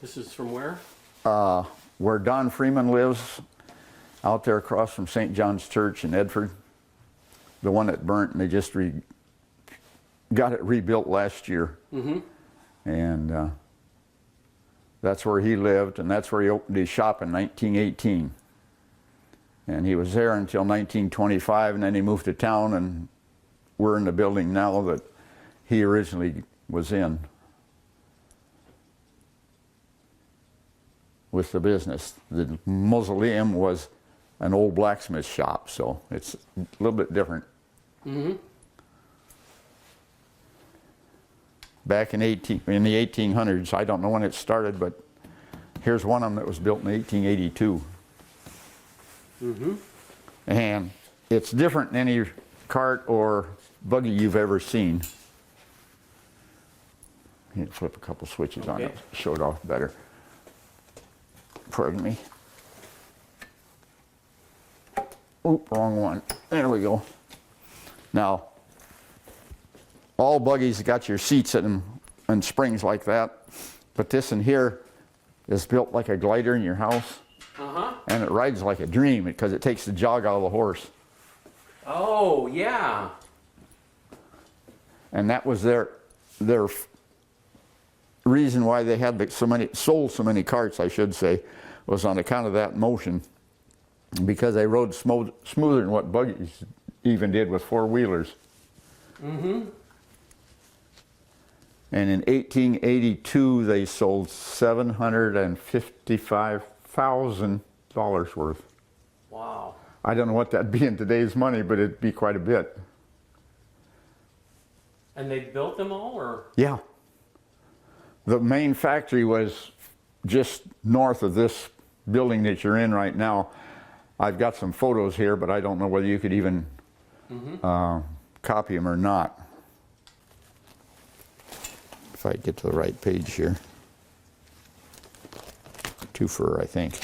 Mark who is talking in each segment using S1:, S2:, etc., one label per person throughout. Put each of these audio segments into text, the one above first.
S1: This is from where?
S2: Where Don Freeman lives, out there across from St. John's Church in Edford. The one that burnt, and they just got it rebuilt last year.
S1: Mm-hmm.
S2: And that's where he lived, and that's where he opened his shop in 1918. And he was there until 1925, and then he moved to town, and we're in the building now that he originally was in with the business. The mausoleum was an old blacksmith shop, so it's a little bit different.
S1: Mm-hmm.
S2: Back in the 1800s, I don't know when it started, but here's one of them that was built in 1882.
S1: Mm-hmm.
S2: And it's different than any cart or buggy you've ever seen. You can flip a couple switches on it, show it off better. Pardon me. Oop, wrong one. There we go. Now, all buggies got your seats in them and springs like that, but this in here is built like a glider in your house.
S1: Uh-huh.
S2: And it rides like a dream because it takes the jog out of the horse.
S1: Oh, yeah.
S2: And that was their reason why they had sold so many carts, I should say, was on account of that motion, because they rode smoother than what buggies even did with four-wheelers.
S1: Mm-hmm.
S2: And in 1882, they sold $755,000 worth.
S1: Wow.
S2: I don't know what that'd be in today's money, but it'd be quite a bit.
S1: And they built them all, or?
S2: Yeah. The main factory was just north of this building that you're in right now. I've got some photos here, but I don't know whether you could even copy them or not. If I get to the right page here. Twofer, I think.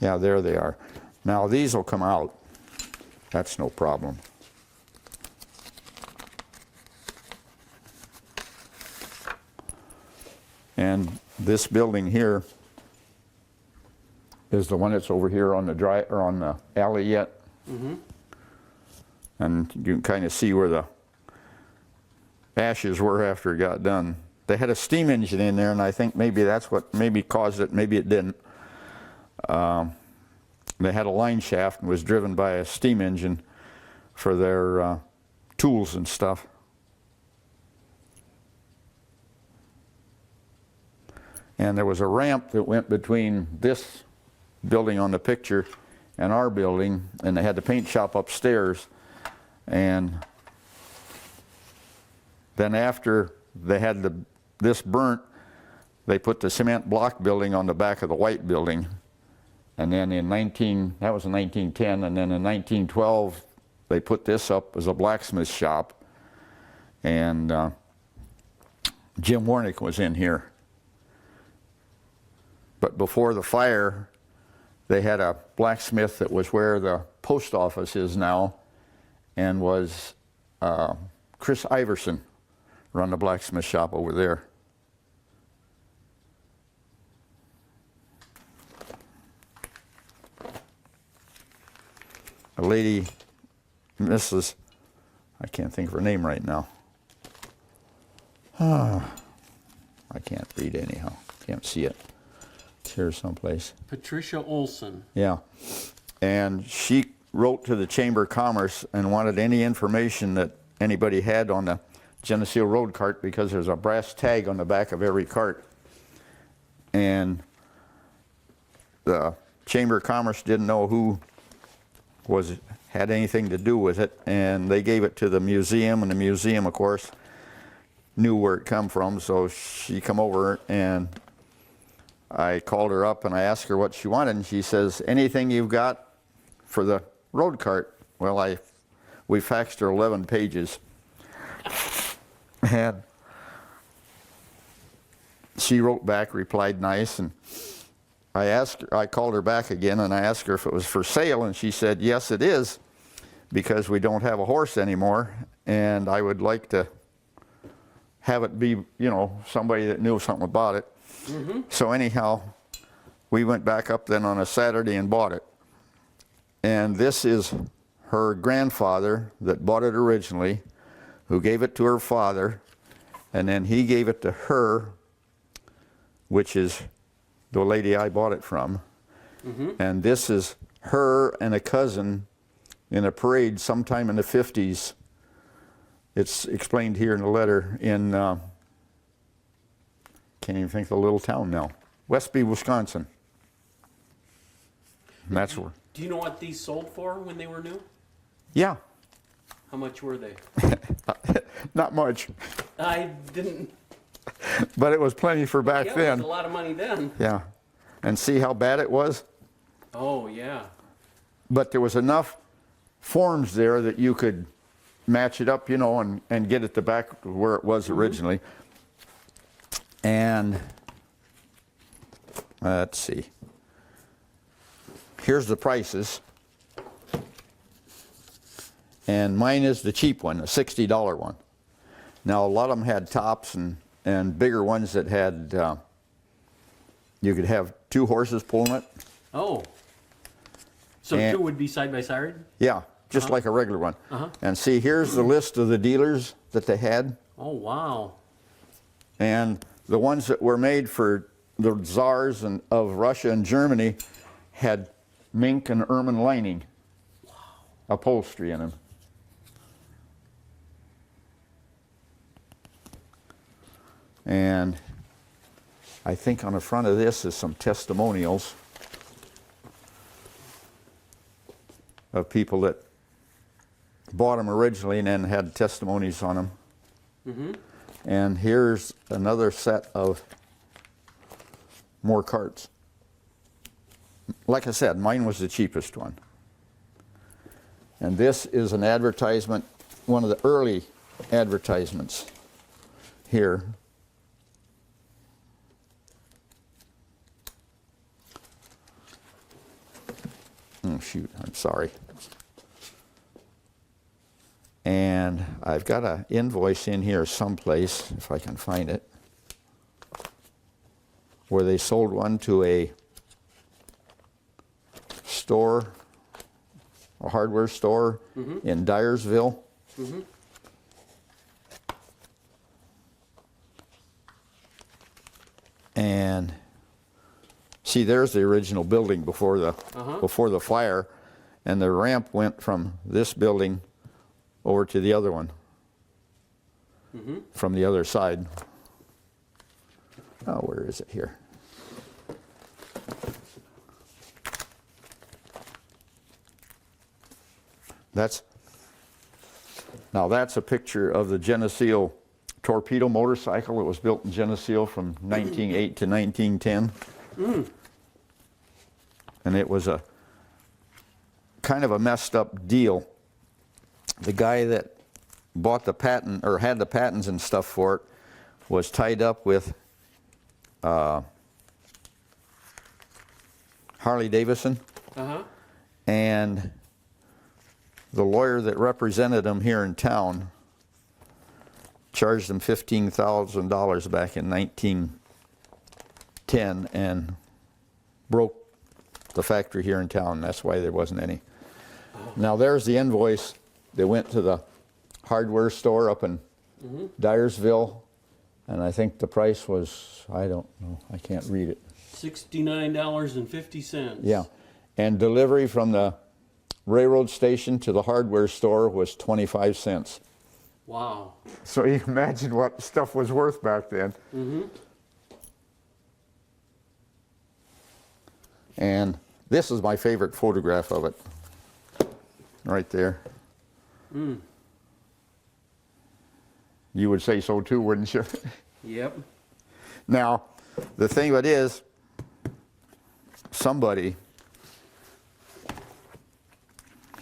S2: Yeah, there they are. Now these will come out. That's no problem. And this building here is the one that's over here on the alley yet.
S1: Mm-hmm.
S2: And you can kind of see where the ashes were after it got done. They had a steam engine in there, and I think maybe that's what maybe caused it, maybe it didn't. They had a line shaft and was driven by a steam engine for their tools and stuff. And there was a ramp that went between this building on the picture and our building, and they had the paint shop upstairs. And then after they had this burnt, they put the cement block building on the back of the white building. And then that was in 1910, and then in 1912, they put this up as a blacksmith shop. And Jim Warnick was in here. But before the fire, they had a blacksmith that was where the post office is now, and was Chris Iverson run the blacksmith shop over there. A lady, Mrs. I can't think of her name right now. I can't read anyhow. Can't see it. It's here someplace.
S1: Patricia Olson.
S2: Yeah. And she wrote to the Chamber of Commerce and wanted any information that anybody had on the Geneseo road cart, because there's a brass tag on the back of every cart. And the Chamber of Commerce didn't know who had anything to do with it, and they gave it to the museum, and the museum, of course, knew where it come from. So she come over, and I called her up and I asked her what she wanted, and she says, anything you've got for the road cart. Well, we faxed her 11 pages, and she wrote back, replied nice, and I called her back again and I asked her if it was for sale, and she said, yes, it is, because we don't have a horse anymore, and I would like to have it be, you know, somebody that knew something about it. So anyhow, we went back up then on a Saturday and bought it. And this is her grandfather that bought it originally, who gave it to her father, and then he gave it to her, which is the lady I bought it from. And this is her and a cousin in a parade sometime in the 50s. It's explained here in the letter in, can't even think of the little town now, Westby, Wisconsin. And that's where.
S1: Do you know what these sold for when they were new?
S2: Yeah,
S1: How much were they?
S2: not much,
S1: I didn't.
S2: but it was plenty for back
S1: Yeah, it
S2: then.
S1: was a lot of money then.
S2: Yeah, and see how bad it was?
S1: Oh, yeah.
S2: But there was enough forms there that you could match it up, you know, and get it to back where it was originally. And let's see. Here's the prices. And mine is the cheap one, a $60 one. Now, a lot of them had tops and bigger ones that had, you could have 2 horses pulling it.
S1: Oh. So
S2: And-
S1: 2 would be side by side?
S2: Yeah, just like a regular one. And see, here's the list of the dealers that they had.
S1: Oh, wow.
S2: And the ones that were made for the czars of Russia and Germany had mink and ermine lining, upholstery in them. And I think on the front of this is some testimonials of people that bought them originally and then had testimonies on them. And here's another set of more carts. Like I said, mine was the cheapest one. And this is an advertisement, one of the early advertisements here. Oh, shoot, I'm sorry. And I've got an invoice in here someplace, if I can find it, where they sold one to a store, a hardware store in Dyersville. And see, there's the original building before the fire, and the ramp went from this building over to the other one, from the other side. Oh, where is it here? That's a picture of the Geneseo torpedo motorcycle. It was built in Geneseo from 1908 to 1910. And it was a kind of a messed up deal. The guy that bought the patent, or had the patents and stuff for it, was tied up with Harley Davidson. And the lawyer that represented him here in town charged him $15,000 back in 1910 and broke the factory here in town. That's why there wasn't any. Now there's the invoice. They went to the hardware store up in Dyersville, and I think the price was, I don't know, I can't read it.
S1: $69.50.
S2: Yeah, and delivery from the railroad station to the hardware store was 25 cents.
S1: Wow.
S2: So you can imagine what stuff was worth back then. And this is my favorite photograph of it, right there. You would say so too, wouldn't you?
S1: Yep.
S2: Now, the thing of it is, somebody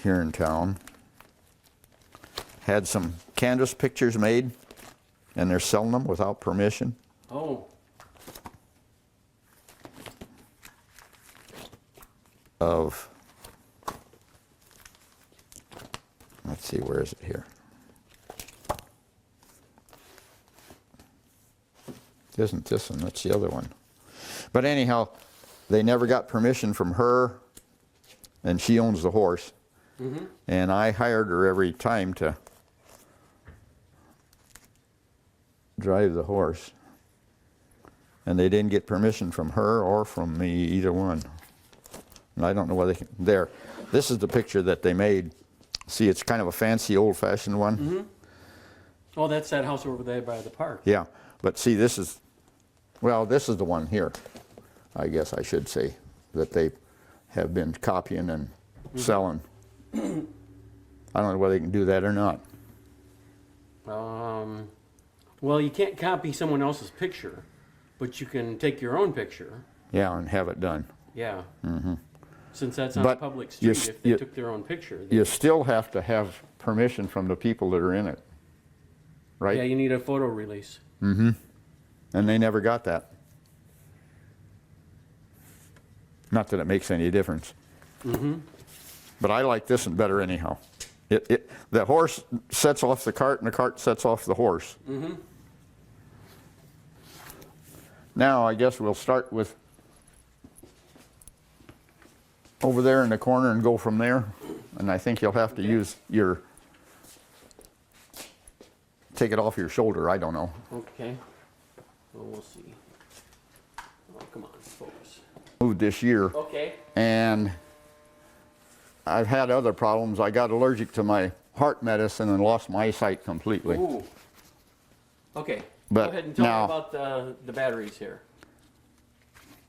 S2: here in town had some canvas pictures made, and they're selling them without permission.
S1: Oh.
S2: Of, let's see, where is it here? Isn't this one? That's the other one. But anyhow, they never got permission from her, and she owns the horse.
S1: Mm-hmm.
S2: And I hired her every time to drive the horse. And they didn't get permission from her or from me, either one. And I don't know whether they can. There. This is the picture that they made. See, it's kind of a fancy, old-fashioned one.
S1: Mm-hmm. Oh, that's that house over there by the park.
S2: Yeah, but see, this is, well, this is the one here, I guess I should say, that they have been copying and selling. I don't know whether they can do that or not.
S1: Well, you can't copy someone else's picture, but you can take your own picture.
S2: Yeah, and have it done.
S1: Yeah.
S2: Mm-hmm.
S1: Since that's on
S2: But
S1: a public
S2: you
S1: street,
S2: s-
S1: if they
S2: you-
S1: took their own picture.
S2: You still have to have permission from the people that are in it, right?
S1: Yeah, you need a photo release.
S2: Mm-hmm. And they never got that. Not that it makes any difference.
S1: Mm-hmm.
S2: But I like this one better anyhow. The horse sets off the cart and the cart sets off the horse.
S1: Mm-hmm.
S2: Now I guess we'll start with over there in the corner and go from there. And I think you'll have to use your, take it off your shoulder, I don't know.
S1: Okay. Well, we'll see. Oh, come on, focus.
S2: Moved this year.
S1: Okay.
S2: And I've had other problems. I got allergic to my heart medicine and lost my eyesight completely.
S1: Ooh. Okay.
S2: But
S1: go ahead and tell
S2: now-
S1: me about the batteries here.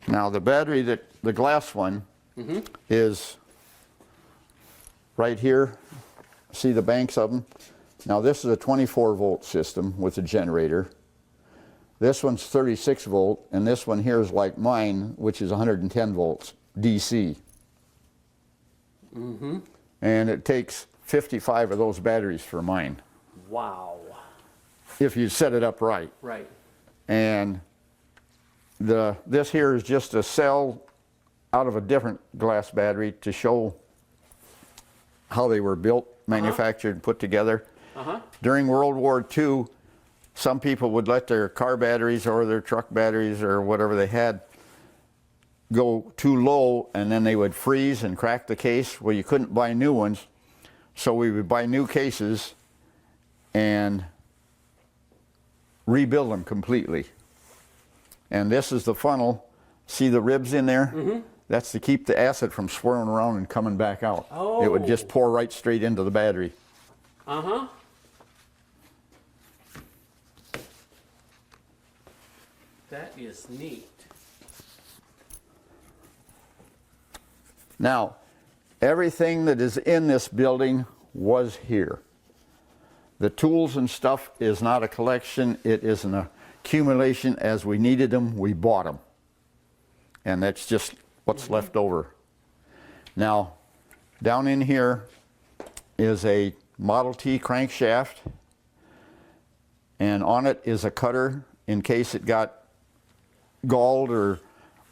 S2: Now the battery, the glass one, is right here. See the banks of them? Now this is a 24 volt system with a generator. This one's 36 volt, and this one here is like mine, which is 110 volts, DC.
S1: Mm-hmm.
S2: And it takes 55 of those batteries for mine,
S1: Wow.
S2: if you set it up right.
S1: Right.
S2: And this here is just a cell out of a different glass battery to show how they were built, manufactured, put together.
S1: Uh-huh.
S2: During World War II, some people would let their car batteries or their truck batteries or whatever they had go too low, and then they would freeze and crack the case. Well, you couldn't buy new ones, so we would buy new cases and rebuild them completely. And this is the funnel. See the ribs in there?
S1: Mm-hmm.
S2: That's to keep the acid from swirling around and coming back out. It would just
S1: Oh.
S2: pour right straight into the battery.
S1: Uh-huh. That is neat.
S2: Now, everything that is in this building was here. The tools and stuff is not a collection, it is an accumulation. As we needed them, we bought them. And that's just what's left over. Now, down in here is a Model T crankshaft, and on it is a cutter in case it got galled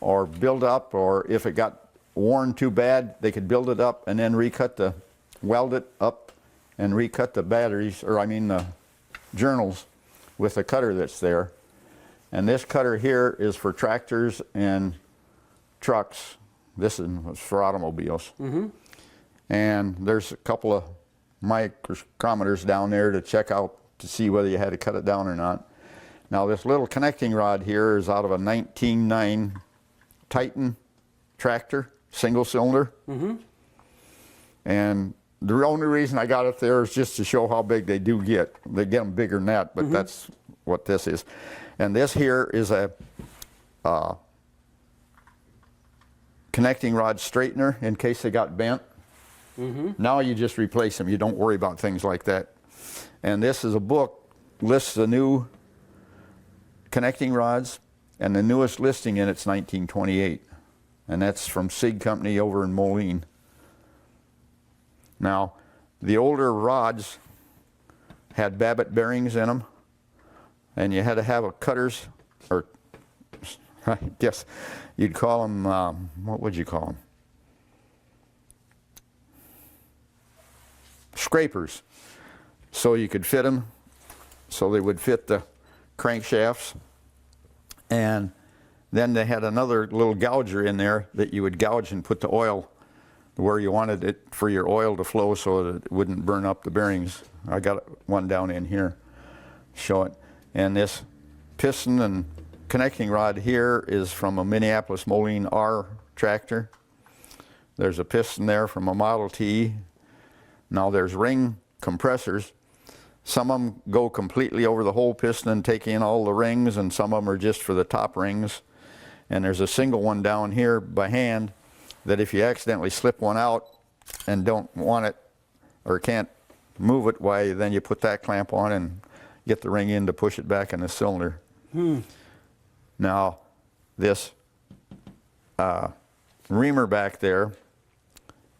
S2: or built up, or if it got worn too bad, they could build it up and then weld it up and recut the batteries, or I mean the journals, with the cutter that's there. And this cutter here is for tractors and trucks. This is for automobiles.
S1: Mm-hmm.
S2: And there's a couple of micrometers down there to check out to see whether you had to cut it down or not. Now this little connecting rod here is out of a 19.9 Titan tractor, single cylinder.
S1: Mm-hmm.
S2: And the only reason I got it there is just to show how big they do get. They get them bigger than that, but that's what this is. And this here is a connecting rod straightener in case they got bent.
S1: Mm-hmm.
S2: Now you just replace them. You don't worry about things like that. And this is a book, lists the new connecting rods, and the newest listing in it's 1928. And that's from Sig Company over in Moline. Now, the older rods had Babbitt bearings in them, and you had to have a cutters, or I guess you'd call them, what would you call them? Scrapers. So you could fit them, so they would fit the crankshafts. And then they had another little gouger in there that you would gouge and put the oil where you wanted it for your oil to flow so that it wouldn't burn up the bearings. I got one down in here, show it. And this piston and connecting rod here is from a Minneapolis Moline R tractor. There's a piston there from a Model T. Now there's ring compressors. Some of them go completely over the whole piston and take in all the rings, and some of them are just for the top rings. And there's a single one down here by hand that if you accidentally slip one out and don't want it or can't move it, why then you put that clamp on and get the ring in to push it back in the cylinder. Now this reamer back there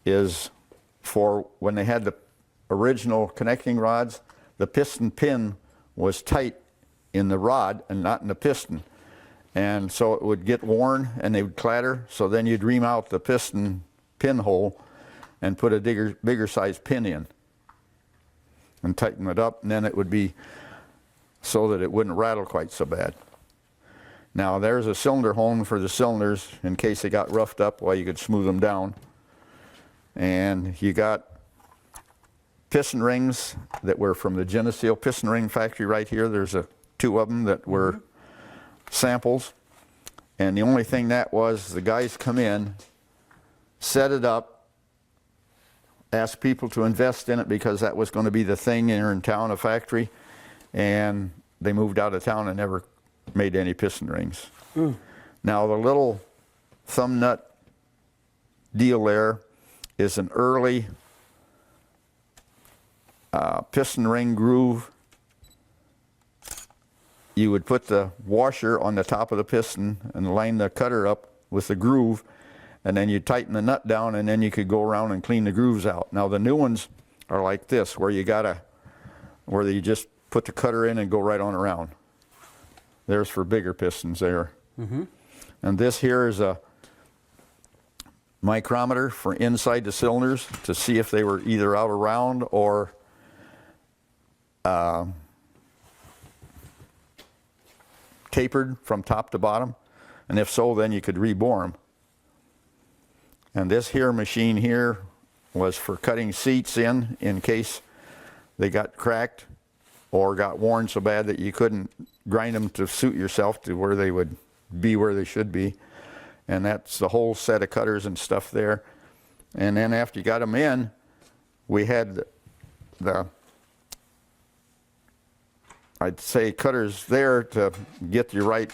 S2: is for when they had the original connecting rods, the piston pin was tight in the rod and not in the piston. And so it would get worn and they would clatter. So then you'd ream out the piston pinhole and put a bigger size pin in and tighten it up. And then it would be so that it wouldn't rattle quite so bad. Now there's a cylinder hone for the cylinders in case they got roughed up, while you could smooth them down. And you got piston rings that were from the Geneseo piston ring factory right here. There's two of them that were samples. And the only thing that was, the guys come in, set it up, asked people to invest in it because that was going to be the thing here in town, a factory. And they moved out of town and never made any piston rings. Now the little thumb nut deal there is an early piston ring groove. You would put the washer on the top of the piston and line the cutter up with the groove, and then you tighten the nut down, and then you could go around and clean the grooves out. Now the new ones are like this, where you just put the cutter in and go right on around. There's for bigger pistons there. And this here is a micrometer for inside the cylinders to see if they were either out of round or tapered from top to bottom. And if so, then you could rebore them. And this here machine here was for cutting seats in case they got cracked or got worn so bad that you couldn't grind them to suit yourself to where they would be where they should be. And that's the whole set of cutters and stuff there. And then after you got them in, we had I'd say cutters there to get the right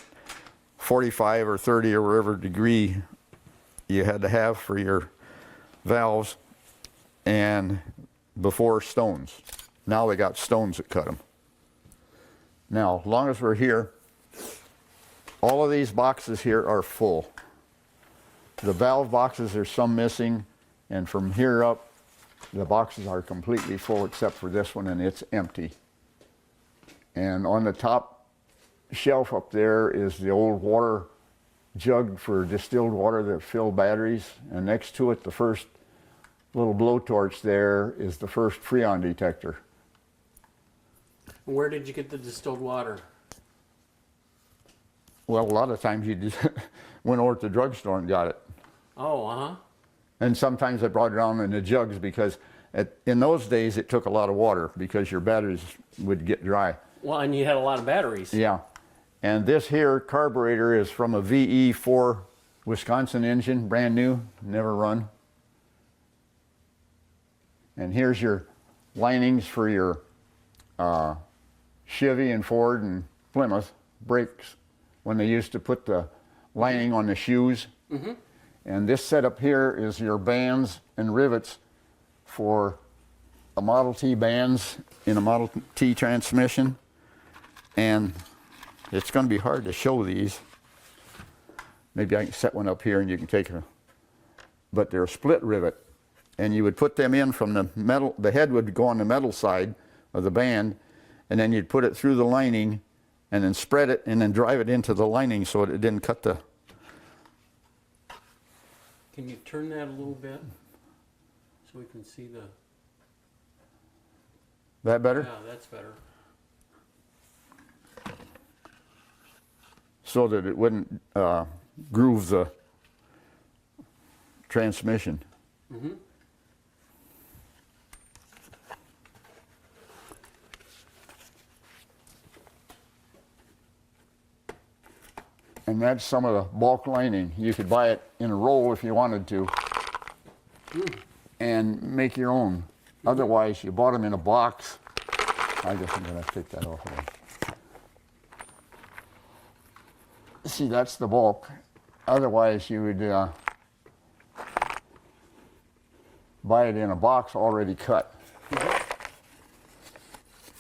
S2: 45 or 30 or whatever degree you had to have for your valves, and before stones. Now they got stones that cut them. Now, as long as we're here, all of these boxes here are full. The valve boxes, there's some missing, and from here up, the boxes are completely full except for this one, and it's empty. And on the top shelf up there is the old water jug for distilled water that filled batteries, and next to it, the first little blowtorch there is the first Freon detector.
S1: Where did you get the distilled water?
S2: Well, a lot of times you just went over to the drugstore and got it.
S1: Oh,
S2: And sometimes I brought it around in the jugs because in those days it took a lot of water because your batteries would get dry.
S1: Well, and you had a lot of batteries.
S2: Yeah. And this here carburetor is from a VE4 Wisconsin engine, brand new, never run. And here's your linings for your Chevy and Ford and Plymouth brakes when they used to put the lining on the shoes. And this setup here is your bands and rivets for a Model T bands in a Model T transmission. And it's going to be hard to show these. Maybe I can set one up here and you can take a, but they're a split rivet. And you would put them in from the metal, the head would go on the metal side of the band, and then you'd put it through the lining and then spread it and then drive it into the lining so it didn't cut the...
S1: Can you turn that a little bit so we can see the...
S2: That better?
S1: Yeah, that's better.
S2: so that it wouldn't groove the transmission.
S1: Mm-hmm.
S2: And that's some of the bulk lining. You could buy it in a roll if you wanted to, and make your own. Otherwise, you bought them in a box. I guess I'm going to take that off of there. See, that's the bulk. Otherwise, you would buy it in a box already cut.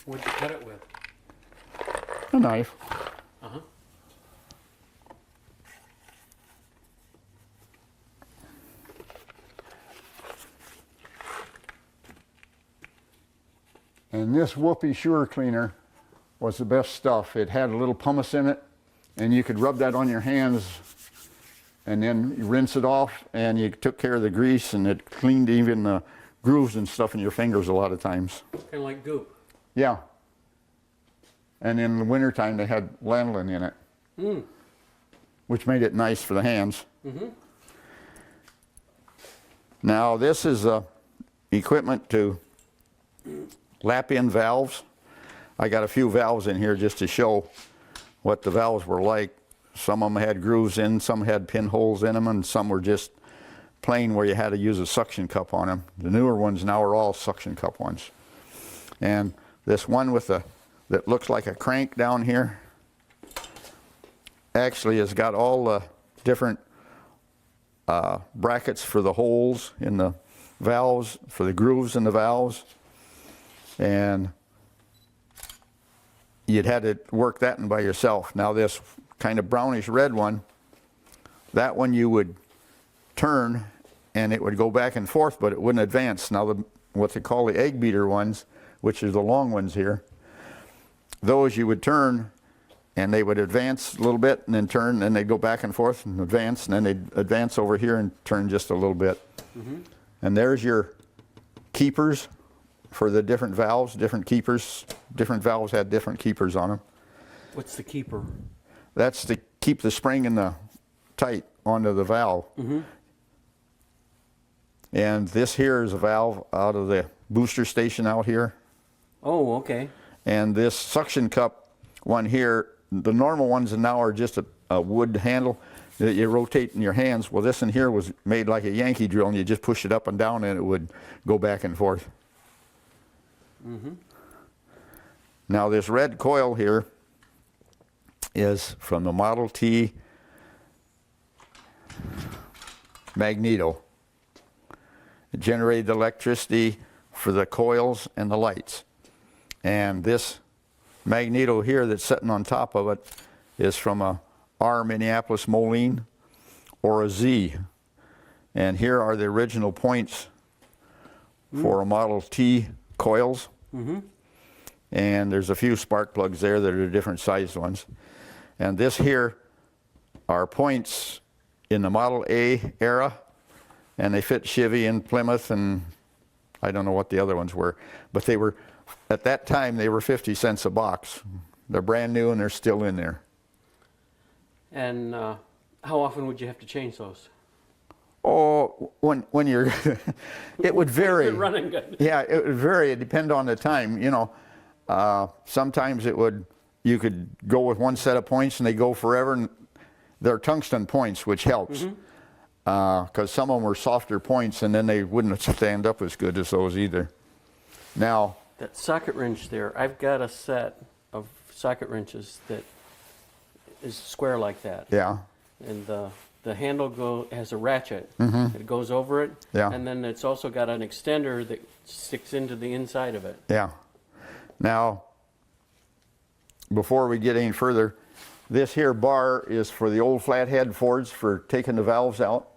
S1: What'd you cut it with?
S2: A knife.
S1: Uh-huh.
S2: And this Whoopee Sure Cleaner was the best stuff. It had a little pumice in it, and you could rub that on your hands and then you rinse it off, and you took care of the grease, and it cleaned even the grooves and stuff in your fingers a lot of times.
S1: Kind of like goop.
S2: Yeah. And in the wintertime, they had lanolin in it, which made it nice for the hands.
S1: Mm-hmm.
S2: Now, this is equipment to lap in valves. I got a few valves in here just to show what the valves were like. Some of them had grooves in, some had pinholes in them, and some were just plain where you had to use a suction cup on them. The newer ones now are all suction cup ones. And this one with the that looks like a crank down here actually has got all the different brackets for the holes in the valves, for the grooves in the valves. And you'd had to work that one by yourself. Now this kind of brownish red one, that one you would turn and it would go back and forth, but it wouldn't advance. Now what they call the egg beater ones, which is the long ones here, those you would turn and they would advance a little bit and then turn, and they'd go back and forth and advance, and then they'd advance over here and turn just a little bit. Mm-hmm. And there's your keepers for the different valves, different keepers. Different valves had different keepers on them.
S1: What's the keeper?
S2: That's to keep the spring in the tight onto the valve. Mm-hmm. And this here is a valve out of the booster station out here.
S1: Oh, okay.
S2: And this suction cup one here, the normal ones now are just a wood handle that you rotate in your hands. Well, this in here was made like a Yankee drill, and you just push it up and down and it would go back and forth. Mm-hmm. Now this red coil here is from the Model T magneto. It generated electricity for the coils and the lights. And this magneto here that's sitting on top of it is from a R Minneapolis Moline or a Z. And here are the original points for a Model T coils. Mm-hmm. And there's a few spark plugs there that are different sized ones. And this here are points in the Model A era, and they fit Chevy and Plymouth, and I don't know what the other ones were, but they were, at that time, they were 50 cents a box. They're brand new and they're still in there.
S1: And how often would you have to change those?
S2: Oh, when you're, it would vary.
S1: They're running good.
S2: Yeah, it would vary. It depend on the time. You know, sometimes it would, you could go with one set of points and they go forever. And they're tungsten points, which helps. Because some of them were softer points, and then they wouldn't stand up as good as those either. Now,
S1: that socket wrench there, I've got a set of socket wrenches that is square like that.
S2: Yeah.
S1: And the handle has a ratchet. It goes over it.
S2: Yeah.
S1: And then it's also got an extender that sticks into the inside of it.
S2: Yeah. Now, before we get any further, this here bar is for the old flathead Fords for taking the valves out.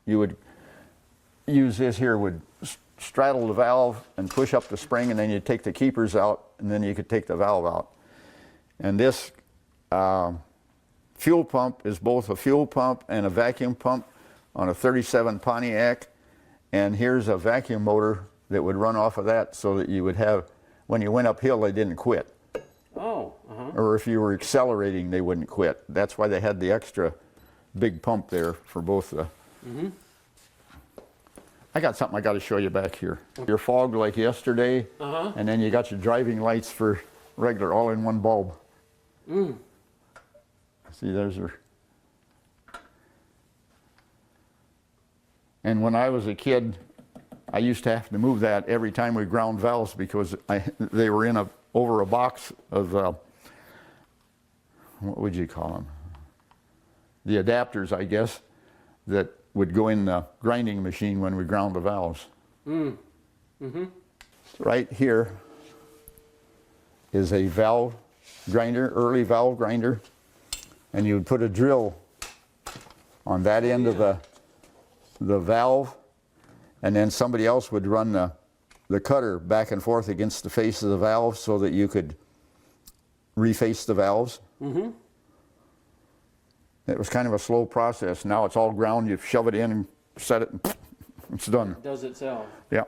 S2: You would use this here, would straddle the valve and push up the spring, and then you take the keepers out, and then you could take the valve out. And this fuel pump is both a fuel pump and a vacuum pump on a 37 Pontiac. And here's a vacuum motor that would run off of that, so that you would have, when you went uphill, they didn't quit.
S1: Oh, uh-huh.
S2: or if you were accelerating, they wouldn't quit. That's why they had the extra big pump there for both the... I got something I got to show you back here. Your fog like yesterday, and then you got your driving lights for regular, all in one bulb. See, there's your... And when I was a kid, I used to have to move that every time we ground valves because they were in over a box of, what would you call them? The adapters, I guess, that would go in the grinding machine when we ground the valves. Right here is a valve grinder, early valve grinder, and you would put a drill on that end of the valve, and then somebody else would run the cutter back and forth against the face of the valve so that you could reface the valves. It was kind of a slow process. Now it's all ground. You shove it in and set it, and it's done.
S1: It does itself.
S2: Yeah.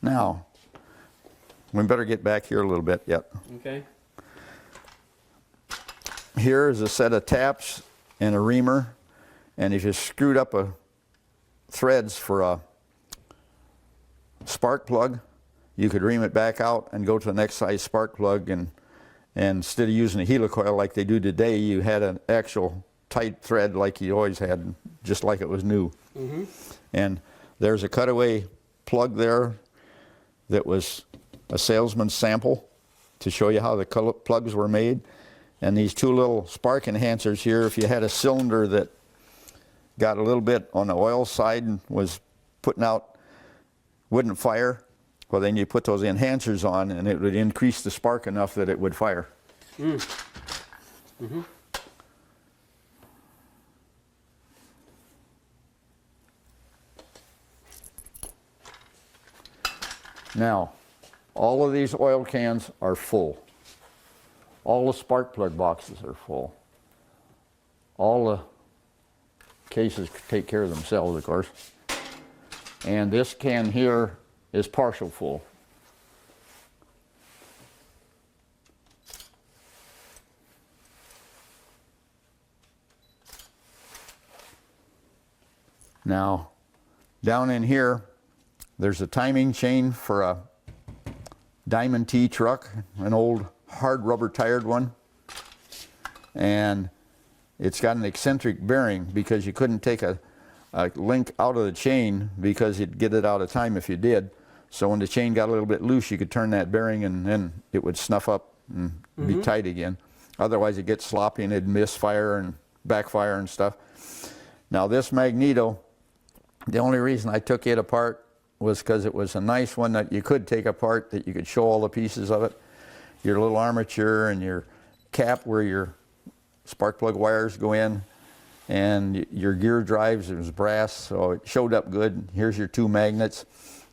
S2: Now, we better get back here a little bit yet.
S1: Okay.
S2: Here is a set of taps and a reamer, and if you screwed up threads for a spark plug, you could ream it back out and go to the next size spark plug, and instead of using a helicoil like they do today, you had an actual tight thread like you always had, just like it was new. And there's a cutaway plug there that was a salesman's sample to show you how the plugs were made. And these two little spark enhancers here, if you had a cylinder that got a little bit on the oil side and was putting out, wouldn't fire, well then you put those enhancers on and it would increase the spark enough that it would fire. Now, all of these oil cans are full. All the spark plug boxes are full. All the cases take care of themselves, of course. And this can here is partial full. Now, down in here, there's a timing chain for a Diamond T truck, an old hard rubber tired one. And it's got an eccentric bearing because you couldn't take a link out of the chain because you'd get it out of time if you did. So when the chain got a little bit loose, you could turn that bearing and then it would snuff up and be tight again. Otherwise it gets sloppy and it'd misfire and backfire and stuff. Now this magneto, the only reason I took it apart was because it was a nice one that you could take apart, that you could show all the pieces of it. Your little armature and your cap where your spark plug wires go in, and your gear drives, it was brass, so it showed up good. Here's your two magnets.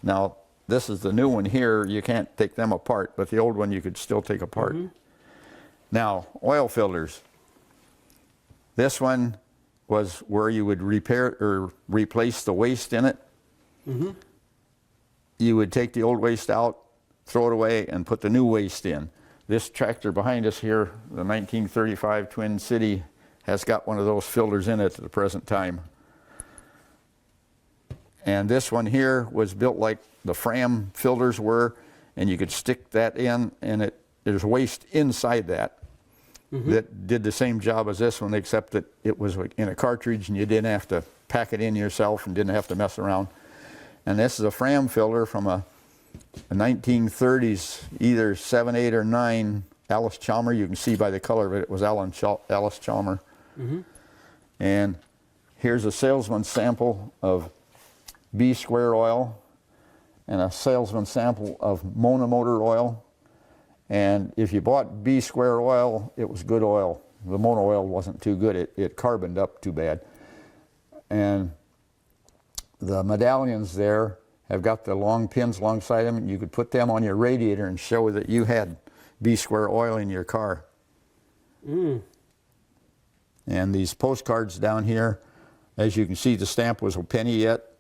S2: Now this is the new one here, you can't take them apart, but the old one you could still take apart. Now, oil filters. This one was where you would repair or replace the waste in it. You would take the old waste out, throw it away, and put the new waste in. This tractor behind us here, the 1935 Twin City, has got one of those filters in it at the present time. And this one here was built like the Fram filters were, and you could stick that in, and there's waste inside that that did the same job as this one, except that it was in a cartridge and you didn't have to pack it in yourself and didn't have to mess around. And this is a Fram filter from a 1930s, either 7, 8, or 9 Alice Chalmer. You can see by the color of it, it was Alice Chalmer. And here's a salesman's sample of B square oil and a salesman's sample of monomotor oil. And if you bought B square oil, it was good oil. The mono oil wasn't too good. It carboned up too bad. And the medallions there have got the long pins alongside them. You could put them on your radiator and show that you had B square oil in your car. And these postcards down here, as you can see, the stamp was a penny yet,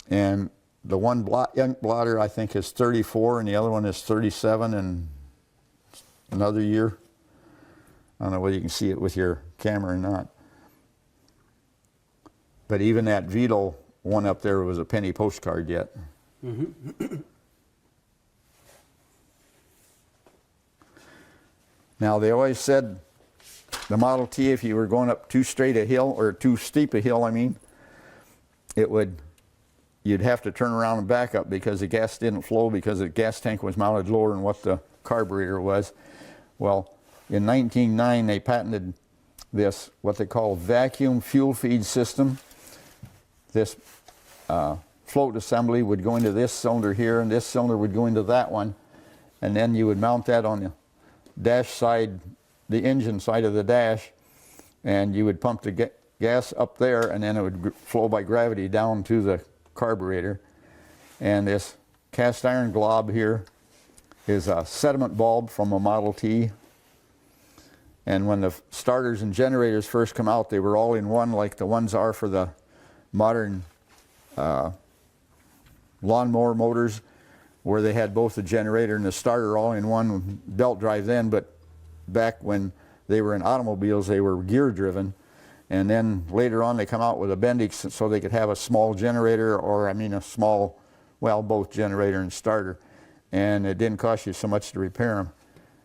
S2: And the one ink blotter I think is 34 and the other one is 37 in another year. I don't know whether you can see it with your camera or not. But even that Vito one up there was a penny postcard yet. Now they always said the Model T, if you were going up too straight a hill, or too steep a hill, I mean, you'd have to turn around and back up because the gas didn't flow because the gas tank was mounted lower than what the carburetor was. Well, in 1909 they patented this, what they call vacuum fuel feed system. This float assembly would go into this cylinder here, and this cylinder would go into that one, and then you would mount that on the dash side, the engine side of the dash, and you would pump the gas up there, and then it would flow by gravity down to the carburetor. And this cast iron glob here is a sediment bulb from a Model T. And when the starters and generators first come out, they were all in one, like the ones are for the modern lawnmower motors, where they had both the generator and the starter all in one belt drive then. But back when they were in automobiles, they were gear driven. And then later on they come out with a Bendix so they could have a small generator, or I mean a small, well, both generator and starter. And it didn't cost you so much to repair them.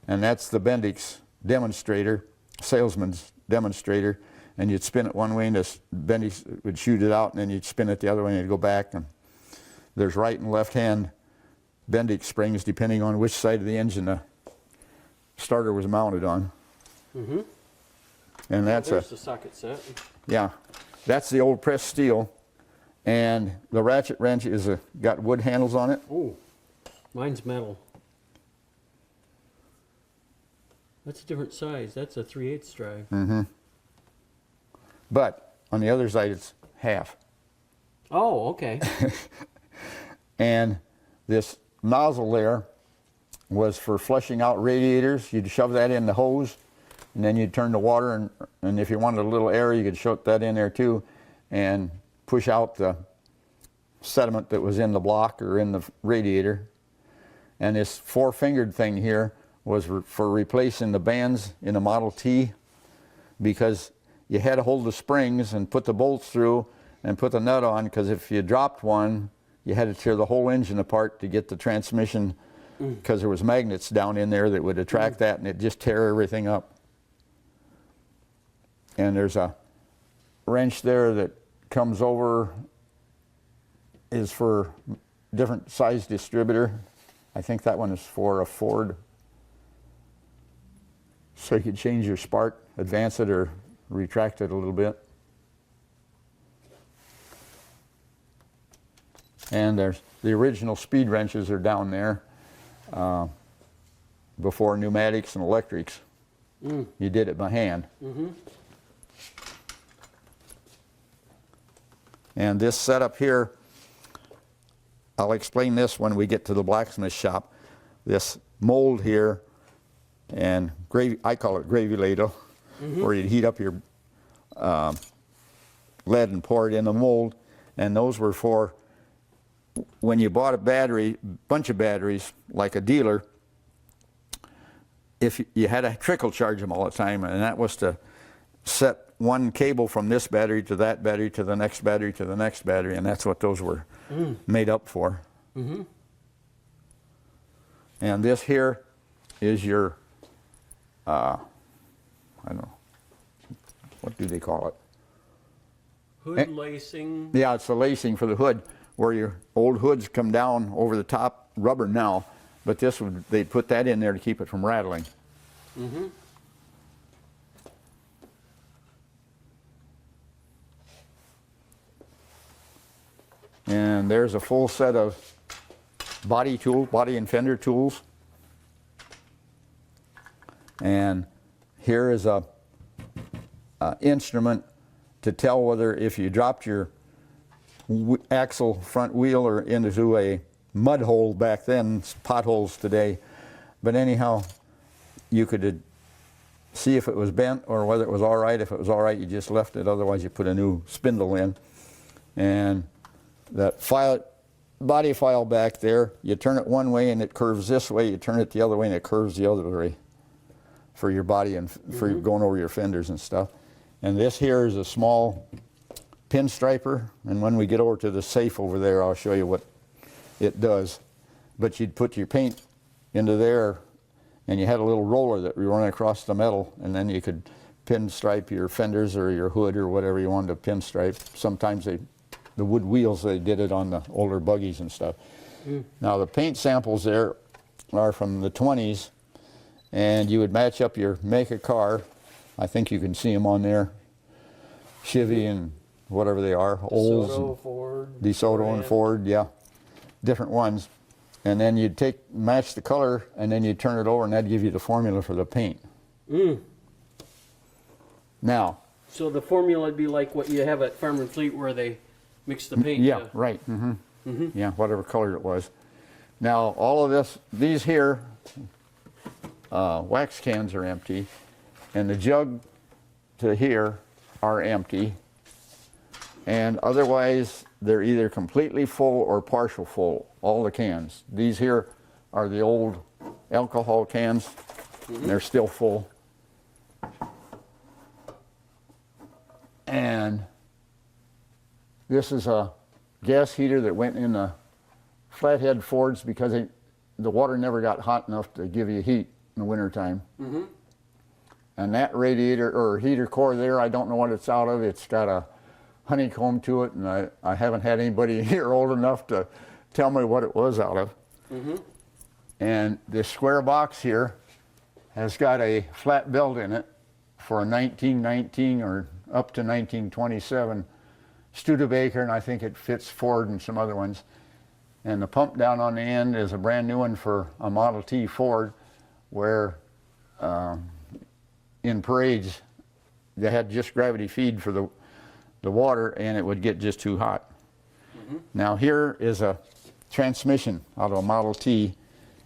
S2: And that's the Bendix demonstrator, salesman's demonstrator. And you'd spin it one way and the Bendix would shoot it out, and then you'd spin it the other way and it'd go back. And there's right and left hand Bendix springs depending on which side of the engine the starter was mounted on. And that's
S1: There's the socket set.
S2: yeah, that's the old pressed steel. And the ratchet wrench is got wood handles on it.
S1: Oh, mine's metal. That's a different size. That's a 3/8 drive.
S2: But on the other side, it's half.
S1: Oh, okay.
S2: And this nozzle there was for flushing out radiators. You'd shove that in the hose, and then you'd turn the water, and if you wanted a little air, you could shove that in there too, and push out the sediment that was in the block or in the radiator. And this four-fingered thing here was for replacing the bands in a Model T, because you had to hold the springs and put the bolts through and put the nut on, because if you dropped one, you had to tear the whole engine apart to get the transmission, because there was magnets down in there that would attract that, and it'd just tear everything up. And there's a wrench there that comes over, is for different size distributor. I think that one is for a Ford. So you could change your spark, advance it or retract it a little bit. And there's the original speed wrenches are down there before pneumatics and electrics. You did it by hand. And this setup here, I'll explain this when we get to the blacksmith shop. This mold here, and gravy, I call it gravy ladle, where you'd heat up your lead and pour it in the mold. And those were for when you bought a bunch of batteries, like a dealer, if you had to trickle charge them all the time, and that was to set one cable from this battery to that battery to the next battery to the next battery, and that's what those were made up for. And this here is your, I don't know, what do they call it?
S1: Hood lacing.
S2: Yeah, it's the lacing for the hood, where your old hoods come down over the top, rubber now, but this would, they'd put that in there to keep it from rattling. And there's a full set of body and fender tools. And here is a instrument to tell whether, if you dropped your axle front wheel or into a mud hole back then, potholes today, but anyhow, you could see if it was bent or whether it was all right. If it was all right, you just left it. Otherwise, you put a new spindle in. And that body file back there, you turn it one way and it curves this way, you turn it the other way and it curves the other way for your body and for going over your fenders and stuff. And this here is a small pinstriper, and when we get over to the safe over there, I'll show you what it does. But you'd put your paint into there, and you had a little roller that we run across the metal, and then you could pinstripe your fenders or your hood or whatever you wanted to pinstripe. Sometimes the wood wheels, they did it on the older buggies and stuff. Now the paint samples there are from the 20s, and you would match up your make of car. I think you can see them on there. Chevy and whatever they are.
S1: DeSoto, Ford.
S2: DeSoto and Ford, yeah. Different ones. And then you'd match the color, and then you'd turn it over, and that'd give you the formula for the paint. Now.
S1: So the formula would be like what you have at Farm and Fleet where they mix the paint.
S2: Yeah, right. Yeah, whatever color it was. Now, all of these here, wax cans are empty, and the jug to here are empty. And otherwise, they're either completely full or partial full, all the cans. These here are the old alcohol cans, and they're still full. And this is a gas heater that went in the flathead Fords because the water never got hot enough to give you heat in the wintertime. And that radiator or heater core there, I don't know what it's out of. It's got a honeycomb to it, and I haven't had anybody here old enough to tell me what it was out of. And this square box here has got a flat belt in it for a 1919 or up to 1927 Studebaker, and I think it fits Ford and some other ones. And the pump down on the end is a brand new one for a Model T Ford, where in parades they had just gravity feed for the water, and it would get just too hot. Now here is a transmission out of a Model T,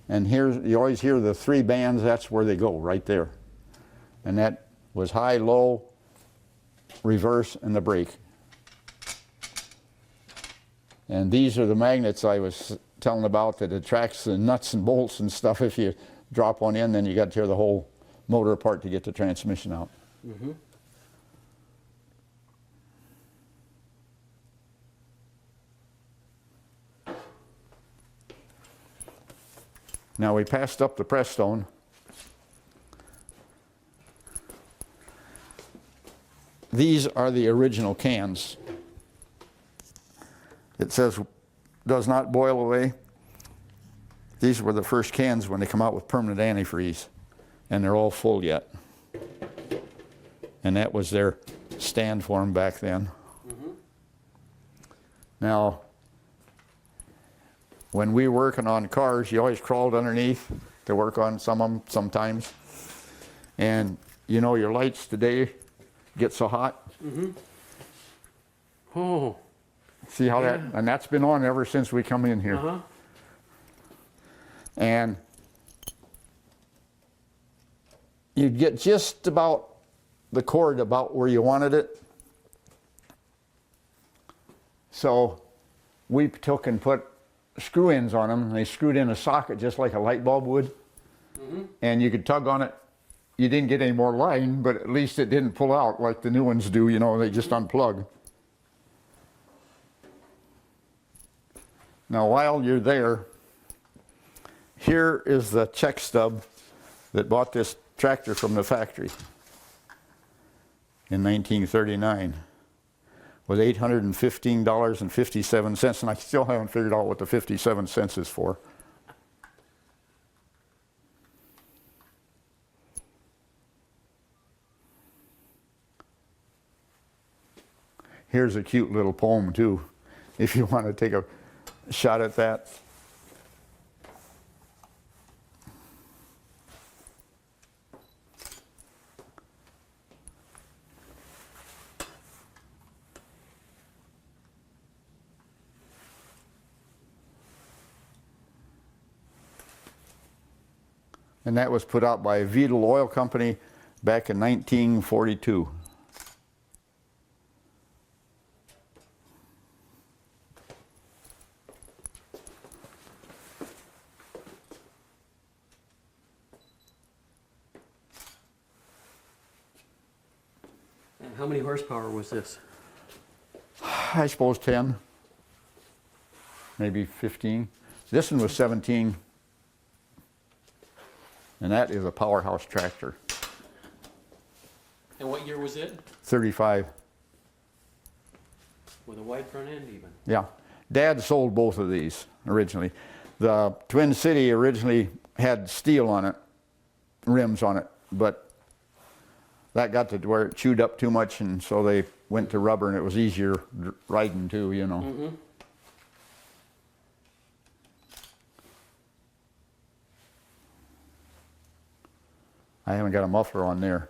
S2: and here you always hear the 3 bands. That's where they go, right there. And that was high, low, reverse, and the brake. And these are the magnets I was telling about that attracts the nuts and bolts and stuff. If you drop one in, then you got to tear the whole motor apart to get the transmission out. Now we passed up the press stone. These are the original cans. It says does not boil away. These were the first cans when they come out with permanent antifreeze, and they're all full yet. And that was their stand for them back then. Now, when we were working on cars, you always crawled underneath to work on some of them sometimes. And you know, your lights today get so hot.
S1: Oh.
S2: See how that, and that's been on ever since we come in here. And you'd get just about the cord about where you wanted it. So we took and put screw ends on them, and they screwed in a socket just like a light bulb would. And you could tug on it. You didn't get any more line, but at least it didn't pull out like the new ones do, you know, they just unplug. Now while you're there, here is the check stub that bought this tractor from the factory in 1939. Was $815.57, and I still haven't figured out what the 57 cents is for. Here's a cute little poem too, if you want to take a shot at that. And that was put out by Vidal Oil Company back in 1942.
S1: How many horsepower was this?
S2: I suppose 10, maybe 15. This one was 17, and that is a powerhouse tractor.
S1: And what year was it?
S2: 35.
S1: With a wide front end even.
S2: Yeah. Dad sold both of these originally. The Twin City originally had steel on it, rims on it, but that got to where it chewed up too much, and so they went to rubber, and it was easier riding too, you know.
S1: Mm-hmm.
S2: I haven't got a muffler on there.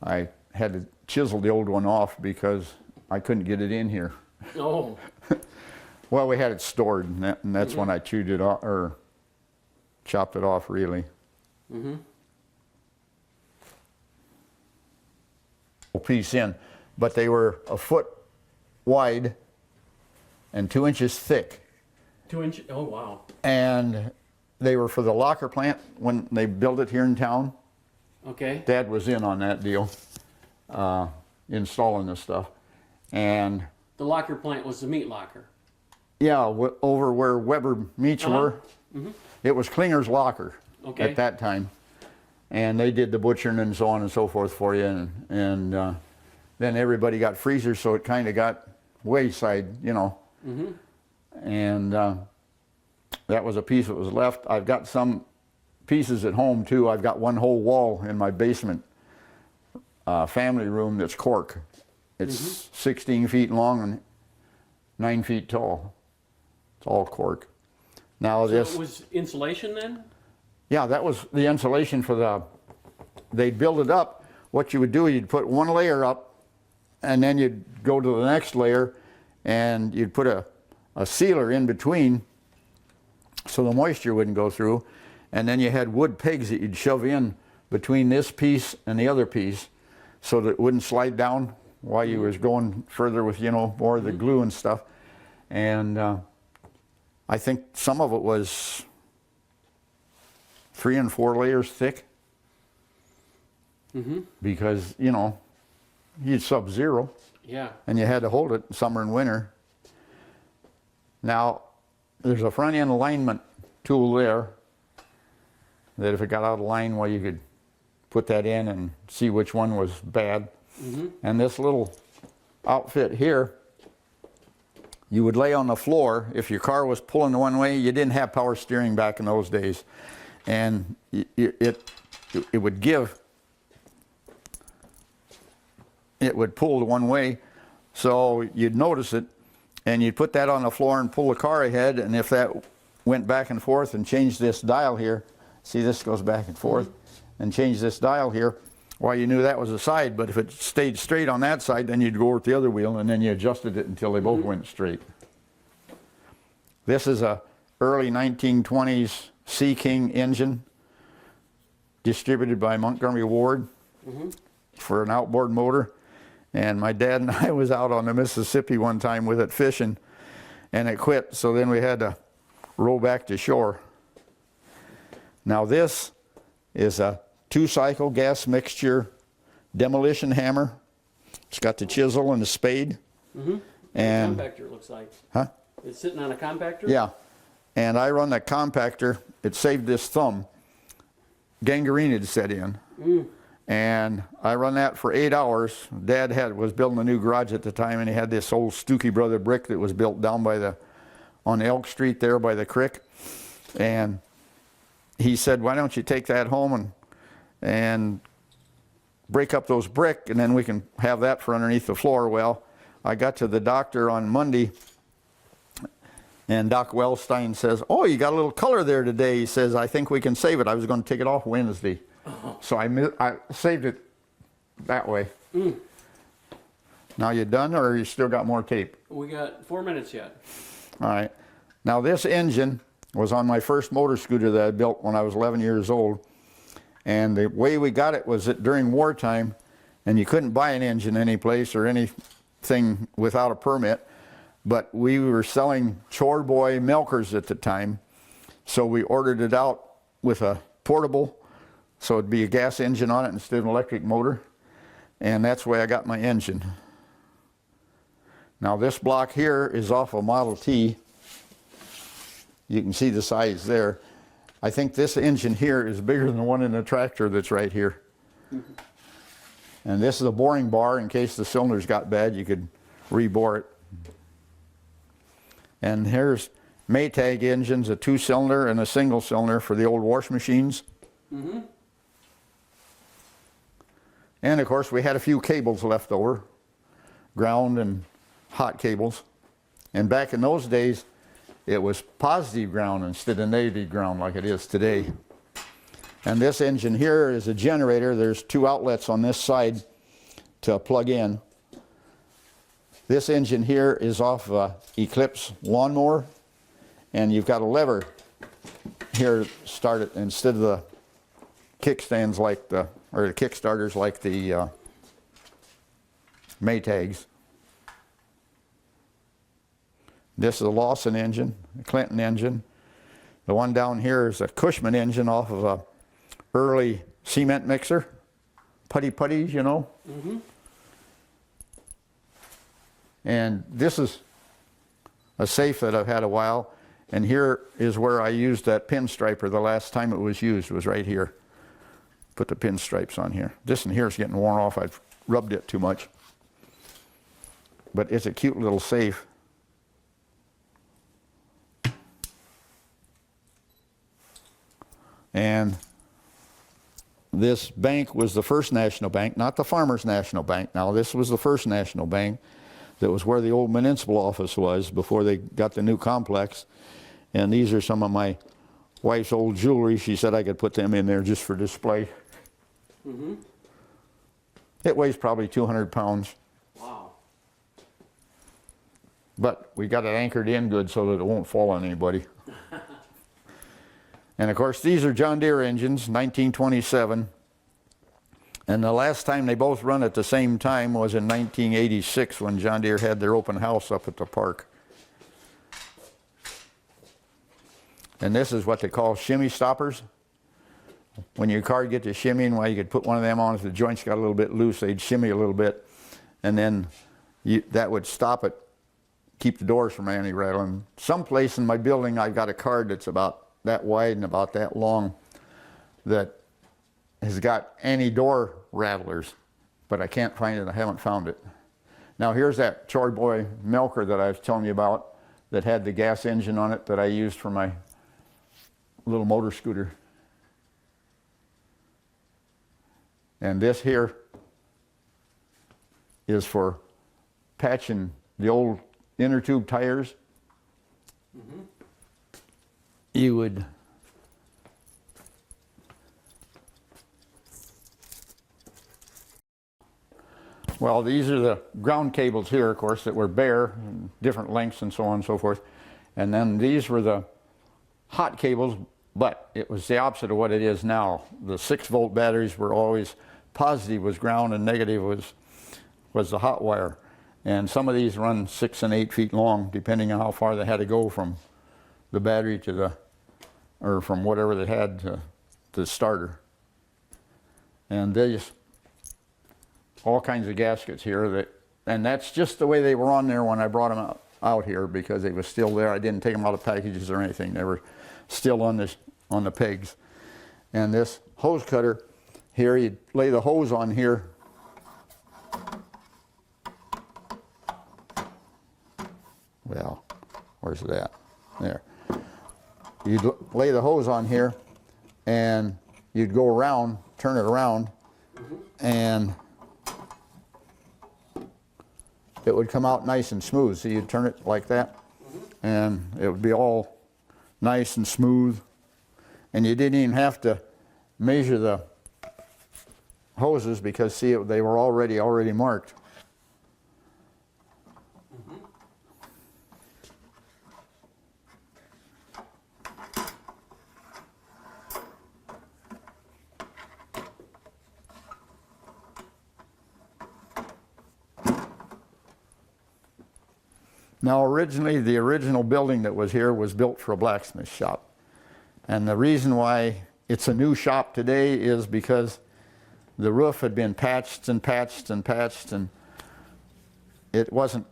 S2: I had to chisel the old one off because I couldn't get it in here.
S1: Oh.
S2: Well, we had it stored, and that's when I chewed it off, or chopped it off, really.
S1: Mm-hmm.
S2: Piece in, but they were a foot wide and 2 inches thick.
S1: 2 inch. Oh wow.
S2: And they were for the locker plant when they built it here in town.
S1: Okay.
S2: Dad was in on that deal, installing this stuff. And
S1: The locker plant was the meat locker.
S2: yeah, over where Weber meats were,
S1: Mm-hmm.
S2: it was Klinger's locker
S1: Okay.
S2: at that time. And they did the butchering and so on and so forth for you. And then everybody got freezers, so it kind of got wayside, you know.
S1: Mm-hmm.
S2: And that was a piece that was left. I've got some pieces at home too. I've got one whole wall in my basement family room that's cork. It's 16 feet long and 9 feet tall. It's all cork. Now
S1: So
S2: this,
S1: it was insulation then?
S2: yeah, that was the insulation for the, they'd build it up. What you would do, you'd put one layer up, and then you'd go to the next layer, and you'd put a sealer in between so the moisture wouldn't go through. And then you had wood pegs that you'd shove in between this piece and the other piece so that it wouldn't slide down while you was going further with, you know, more of the glue and stuff. And I think some of it was 3 and 4 layers thick.
S1: Mm-hmm.
S2: Because, you know, you'd sub-zero
S1: Yeah.
S2: and you had to hold it summer and winter. Now, there's a front end alignment tool there that if it got out of line, well, you could put that in and see which one was bad.
S1: Mm-hmm.
S2: And this little outfit here, you would lay on the floor. If your car was pulling the one way, you didn't have power steering back in those days. And it would give, it would pull the one way. So you'd notice it, and you'd put that on the floor and pull the car ahead, and if that went back and forth and changed this dial here, see this goes back and forth, and change this dial here, well, you knew that was a side, but if it stayed straight on that side, then you'd go over to the other wheel, and then you adjusted it until they both went straight. This is a early 1920s Sea King engine, distributed by Montgomery Ward for an outboard motor. And my dad and I was out on the Mississippi one time with it fishing, and it quit, so then we had to row back to shore. Now this is a 2-cycle gas mixture demolition hammer. It's got the chisel and the spade.
S1: Mm-hmm.
S2: And
S1: Compactor, it looks like.
S2: huh?
S1: It's sitting on a compactor?
S2: Yeah. And I run that compactor. It saved this thumb. Gangrene had set in. And I run that for 8 hours. Dad was building a new garage at the time, and he had this old Stuckey Brother brick that was built down by on Elk Street there by the creek. And he said, why don't you take that home and break up those brick, and then we can have that for underneath the floor. Well, I got to the doctor on Monday, and Doc Wellstein says, oh, you got a little color there today. He says, I think we can save it. I was going to take it off Wednesday. So I saved it that way. Now you done, or you still got more tape?
S1: We got 4 minutes yet.
S2: All right. Now this engine was on my first motor scooter that I built when I was 11 years old. And the way we got it was that during wartime, and you couldn't buy an engine anyplace or anything without a permit, but we were selling chore boy milkers at the time. So we ordered it out with a portable, so it'd be a gas engine on it instead of an electric motor. and that's the way I got my engine. Now this block here is off a Model T. You can see the size there. I think this engine here is bigger than the one in the tractor that's right here. And this is a boring bar in case the cylinders got bad, you could rebore it. And here's Maytag engines, a 2-cylinder and a single cylinder for the old wash machines. And of course we had a few cables left over, ground and hot cables. And back in those days, it was positive ground instead of negative ground like it is today. And this engine here is a generator. There's 2 outlets on this side to plug in. This engine here is off Eclipse lawnmower, and you've got a lever here to start it instead of the kickstands like the, or the kickstarters like the Maytags. This is a Lawson engine, a Clinton engine. The one down here is a Cushman engine off of a early cement mixer, putties, you know. And this is a safe that I've had a while, and here is where I used that pinstriper. The last time it was used was right here. Put the pinstripes on here. This in here is getting worn off. I've rubbed it too much. But it's a cute little safe. And this bank was the First National Bank, not the Farmers National Bank. Now this was the First National Bank. That was where the old municipal office was before they got the new complex. And these are some of my wife's old jewelry. She said I could put them in there just for display. It weighs probably 200 pounds.
S1: Wow.
S2: But we got it anchored in good so that it won't fall on anybody. And of course these are John Deere engines, 1927. And the last time they both run at the same time was in 1986 when John Deere had their open house up at the park. And this is what they call shimmy stoppers. When your car gets to shimmying, well, you could put one of them on if the joints got a little bit loose, they'd shimmy a little bit. And then that would stop it, keep the doors from anti-rattling. Someplace in my building I've got a card that's about that wide and about that long that has got anti-door rattlers, but I can't find it. I haven't found it. Now here's that Troy Boy milker that I was telling you about that had the gas engine on it that I used for my little motor scooter. And this here is for patching the old inner tube tires. You would well, these are the ground cables here, of course, that were bare, different lengths and so on and so forth. And then these were the hot cables, but it was the opposite of what it is now. The 6-volt batteries were always positive was ground and negative was the hot wire. And some of these run 6 and 8 feet long, depending on how far they had to go from the battery to the, or from whatever they had to the starter. And these, all kinds of gaskets here that, and that's just the way they were on there when I brought them out here because they were still there. I didn't take them out of packages or anything. They were still on the pegs. And this hose cutter here, you'd lay the hose on here. Well, where's that? There. You'd lay the hose on here and you'd go around, turn it around, and it would come out nice and smooth. So you'd turn it like that, and it would be all nice and smooth. And you didn't even have to measure the hoses because, see, they were already marked. Now originally, the original building that was here was built for a blacksmith shop. And the reason why it's a new shop today is because the roof had been patched and patched and patched, and it wasn't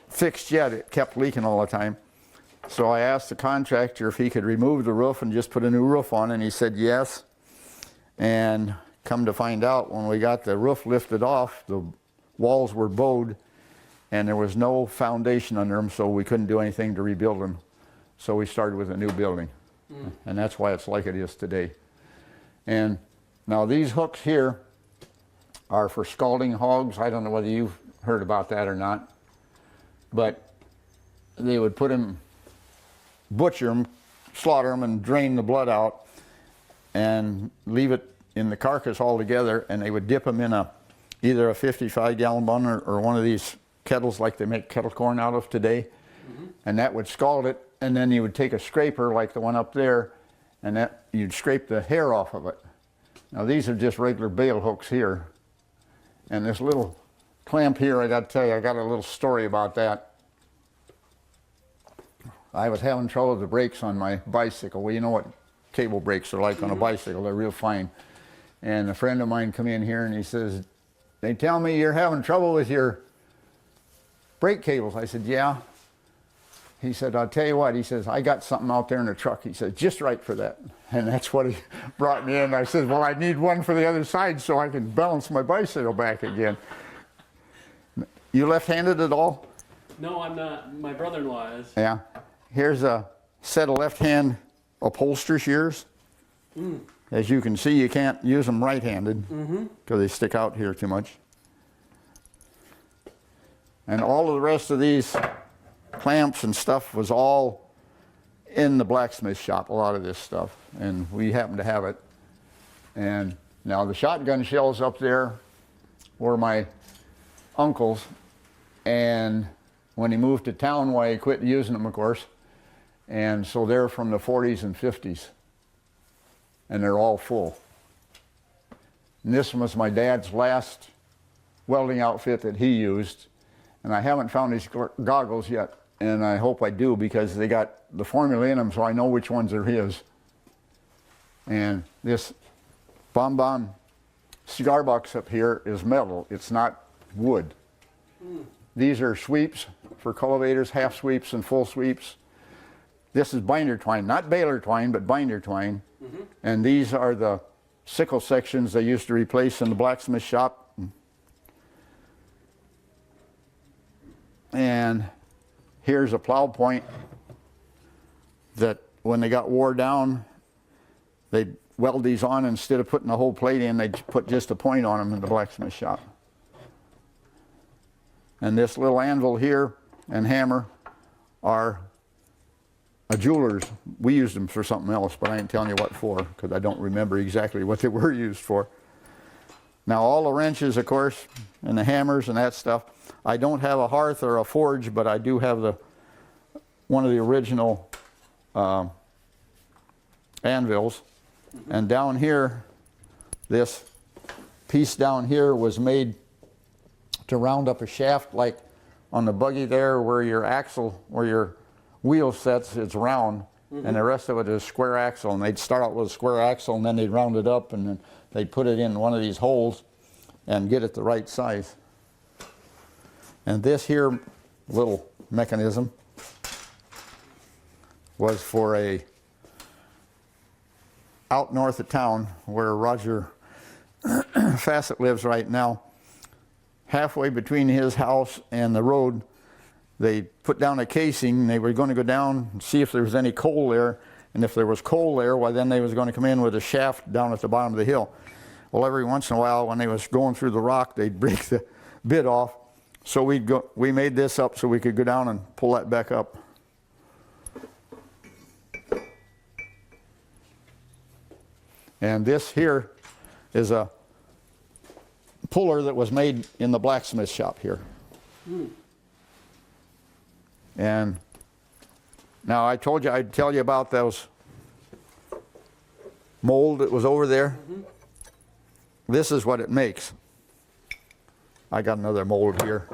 S2: fixed yet. It kept leaking all the time. So I asked the contractor if he could remove the roof and just put a new roof on, and he said yes. And come to find out, when we got the roof lifted off, the walls were bowed and there was no foundation under them, so we couldn't do anything to rebuild them. So we started with a new building. And that's why it's like it is today. And now these hooks here are for scalding hogs. I don't know whether you've heard about that or not, but they would put them, butcher them, slaughter them, and drain the blood out and leave it in the carcass altogether, and they would dip them in either a 55-gallon bun or one of these kettles like they make kettle corn out of today. And that would scald it, and then you would take a scraper like the one up there, and that you'd scrape the hair off of it. Now these are just regular bale hooks here, and this little clamp here, I got to tell you, I got a little story about that. I was having trouble with the brakes on my bicycle. Well, you know what cable brakes are like on a bicycle. They're real fine. And a friend of mine come in here and he says, they tell me you're having trouble with your brake cables. I said, yeah. He said, I'll tell you what. He says, I got something out there in the truck. He said, just right for that. And that's what he brought me in. I said, well, I need one for the other side so I can balance my bicycle back again. You left-handed at all?
S1: No, I'm not. My brother-in-law is.
S2: Yeah. Here's a set of left-hand upholstery shears. As you can see, you can't use them right-handed because they stick out here too much. And all of the rest of these clamps and stuff was all in the blacksmith shop, a lot of this stuff, and we happen to have it. And now the shotgun shells up there were my uncle's, and when he moved to town, why he quit using them, of course. And so they're from the 40s and 50s, and they're all full. And this was my dad's last welding outfit that he used, and I haven't found his goggles yet, and I hope I do, because they got the formula in them so I know which ones are his. And this Bon cigar box up here is metal, it's not wood. These are sweeps for cultivators, half sweeps and full sweeps. This is binder twine, not baler twine, but binder twine. And these are the sickle sections they used to replace in the blacksmith shop. And here's a plow point that when they got wore down, they'd weld these on. Instead of putting the whole plate in, they'd put just a point on them in the blacksmith shop. And this little anvil here and hammer are a jeweler's. We used them for something else, but I ain't telling you what for, because I don't remember exactly what they were used for. Now all the wrenches, of course, and the hammers and that stuff, I don't have a hearth or a forge, but I do have one of the original anvils. And down here, this piece down here was made to round up a shaft, like on the buggy there where your axle, where your wheel sets, it's round, and the rest of it is square axle. And they'd start out with a square axle, and then they'd round it up, and then they'd put it in one of these holes and get it the right size. And this here little mechanism was for out north of town where Roger Fassett lives right now. Halfway between his house and the road, they put down a casing. They were going to go down and see if there was any coal there, and if there was coal there, well, then they was going to come in with a shaft down at the bottom of the hill. Well, every once in a while, when they was going through the rock, they'd break the bit off. So we made this up so we could go down and pull that back up. And this here is a puller that was made in the blacksmith shop here. And now I told you I'd tell you about those mold that was over there. This is what it makes. I got another mold here.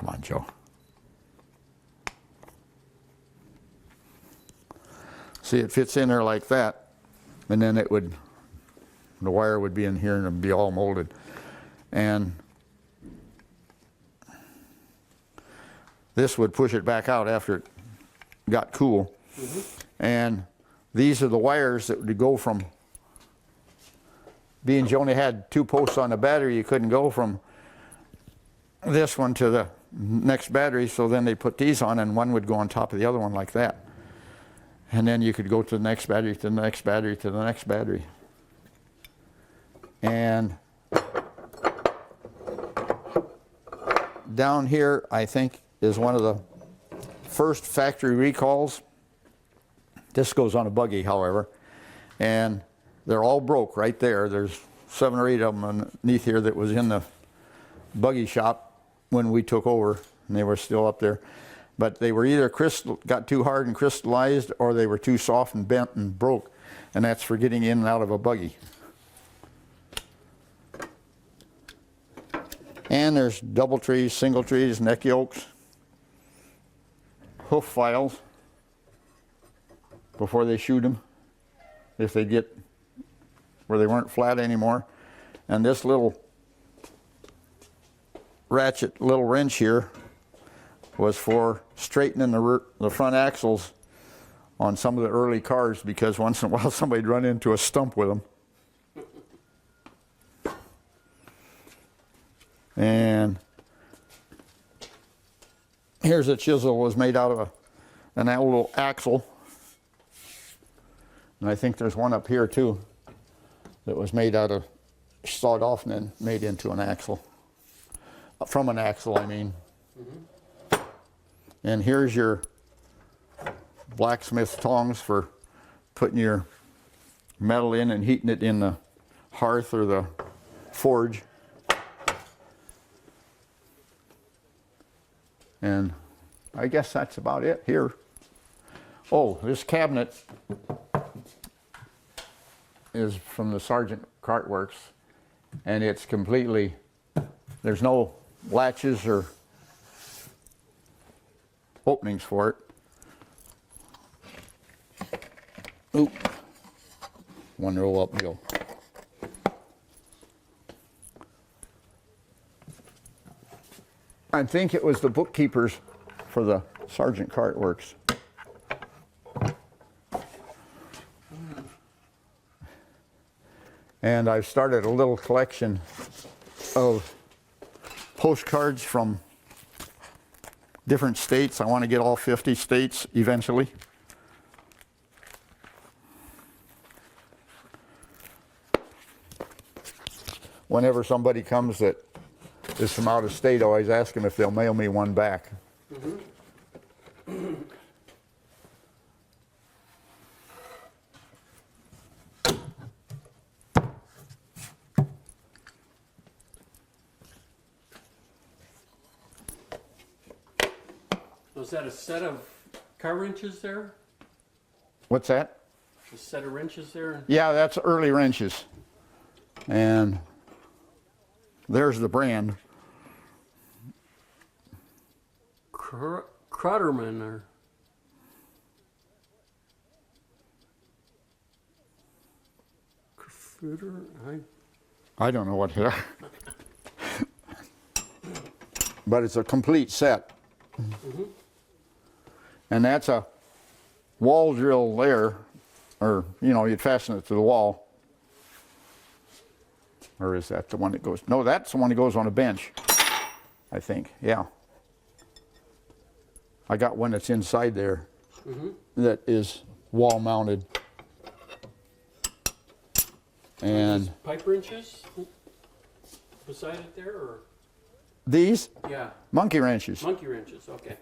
S2: on, Joe. See, it fits in there like that, and then it would, the wire would be in here and it'd be all molded. And this would push it back out after it got cool. And these are the wires that would go from, being you only had 2 posts on the battery, you couldn't go from this one to the next battery, so then they put these on and one would go on top of the other one like that. And then you could go to the next battery, to the next battery, to the next battery. And down here, I think, is one of the first factory recalls. This goes on a buggy, however, and they're all broke right there. There's 7 or 8 of them underneath here that was in the buggy shop when we took over, and they were still up there. But they were either got too hard and crystallized, or they were too soft and bent and broke, and that's for getting in and out of a buggy. And there's double trees, single trees, neck yokes, hoof files before they shoot them, if they get where they weren't flat anymore. And this little ratchet, little wrench here, was for straightening the front axles on some of the early cars, because once in a while somebody'd run into a stump with them. And here's a chisel, was made out of an little axle. And I think there's one up here too that was made out of, sawed off and then made into an axle. From an axle, I mean. And here's your blacksmith tongs for putting your metal in and heating it in the hearth or the forge. And I guess that's about it here. Oh, this cabinet is from the Sargent Cart Works, and it's completely, there's no latches or openings for it. Oop. 1 row uphill. I think it was the bookkeepers for the Sargent Cart Works. And I've started a little collection of postcards from different states. I want to get all 50 states eventually. Whenever somebody comes that is from out of state, I always ask them if they'll mail me one back.
S1: Was that a set of car wrenches there?
S2: What's that?
S1: A set of wrenches there?
S2: Yeah, that's early wrenches. And there's the brand.
S1: Crotterman or Fruiter?
S2: I don't know what they are. But it's a complete set. And that's a wall drill there, or, you know, you'd fasten it to the wall. Or is that the one that goes? No, that's the one that goes on a bench, I think. Yeah. I got one that's inside there that is wall mounted. And
S1: pipe wrenches beside it there, or?
S2: These?
S1: Yeah.
S2: Monkey wrenches.
S1: Monkey wrenches, okay.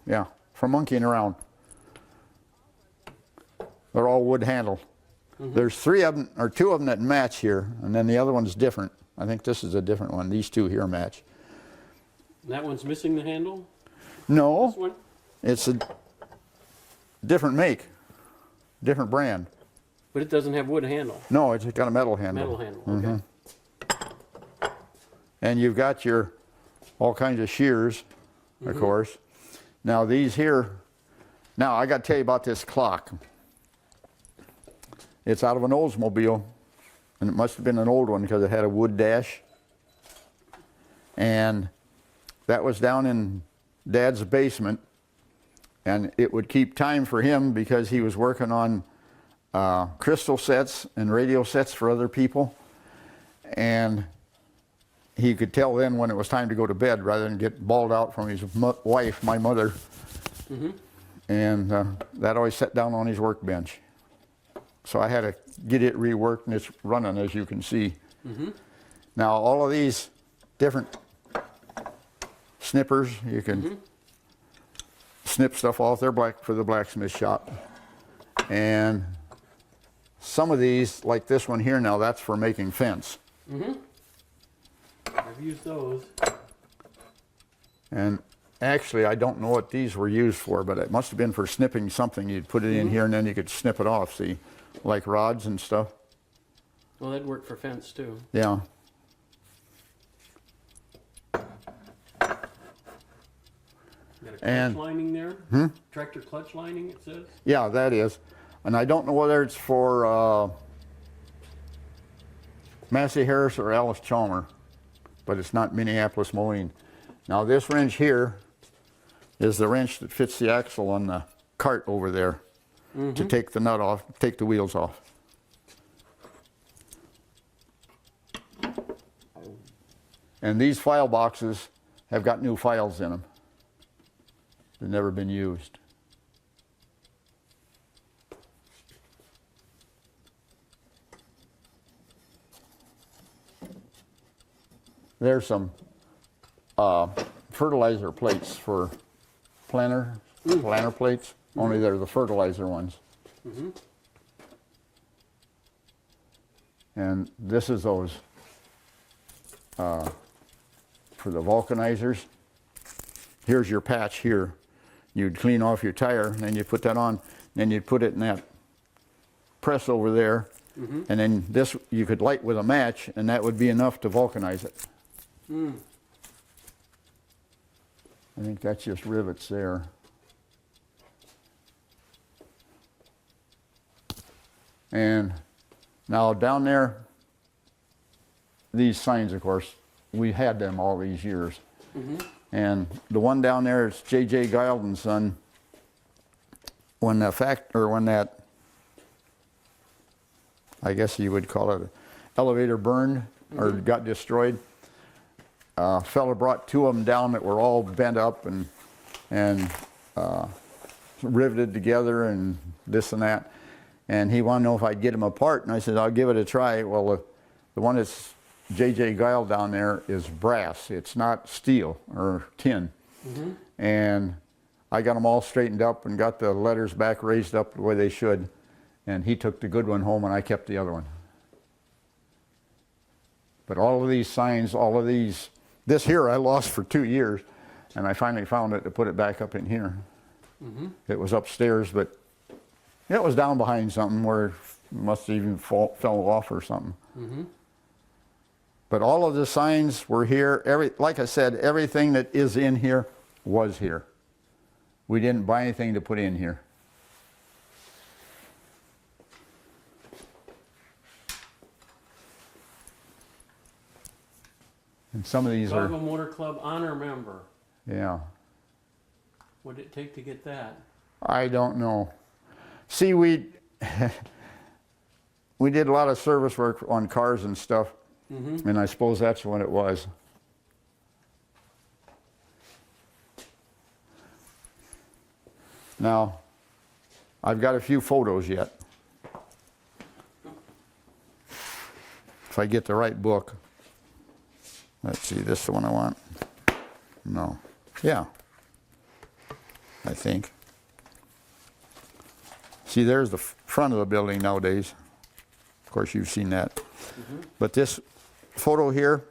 S2: Yeah, for monkeying around. They're all wood handled. There's 3 of them, or 2 of them that match here, and then the other one's different. I think this is a different one. These 2 here match.
S1: That one's missing the handle?
S2: No,
S1: This one?
S2: it's a different make, different brand.
S1: But it doesn't have wood handle.
S2: No, it's got a metal handle.
S1: Metal handle, okay.
S2: And you've got your all kinds of shears of course. Now these here, now I got to tell you about this clock. It's out of an Oldsmobile, and it must have been an old one because it had a wood dash. And that was down in Dad's basement, and it would keep time for him because he was working on crystal sets and radio sets for other people. And he could tell then when it was time to go to bed rather than get bawled out from his wife, my mother. And that always sat down on his workbench. So I had to get it reworked, and it's running, as you can see. Now all of these different snippers, you can snip stuff off. They're black for the blacksmith shop. And some of these, like this one here now, that's for making fence.
S1: I've used those.
S2: And actually, I don't know what these were used for, but it must have been for snipping something. You'd put it in here, and then you could snip it off, see, like rods and stuff.
S1: Well, that'd work for fence too.
S2: Yeah.
S1: Got a clutch lining there? Tractor clutch lining, it says?
S2: Yeah, that is. And I don't know whether it's for Massey Harris or Alice Chalmer, but it's not Minneapolis Moline. Now this wrench here is the wrench that fits the axle on the cart over there to take the nut off, take the wheels off. And these file boxes have got new files in them. They've never been used. There's some fertilizer plates for planter plates, only they're the fertilizer ones. And this is those for the vulcanizers. Here's your patch here. You'd clean off your tire, and then you put that on, then you'd put it in that press over there, and then this you could light with a match, and that would be enough to vulcanize it. I think that's just rivets there. And now down there, these signs, of course, we had them all these years. And the one down there is J.J. Gildon's son. When that, I guess you would call it, elevator burned or got destroyed, a fella brought two of them down that were all bent up and riveted together and this and that. And he wanted to know if I'd get them apart, and I said, I'll give it a try. Well, the one that's J.J. Guile down there is brass. It's not steel or tin. And I got them all straightened up and got the letters back raised up the way they should. And he took the good one home, and I kept the other one. But all of these signs, all of these, this here I lost for 2 years, and I finally found it to put it back up in here. It was upstairs, but it was down behind something where it must have even fell off or something. But all of the signs were here. Like I said, everything that is in here was here. We didn't buy anything to put in here. And some of these
S1: Chicago Motor Club Honor Member.
S2: Yeah.
S1: What did it take to get that?
S2: I don't know. See, we did a lot of service work on cars and stuff, and I suppose that's what it was. Now, I've got a few photos yet. If I get the right book. Let's see, this is the one I want? No. Yeah. I think. See, there's the front of the building nowadays. Of course, you've seen that. But this photo here,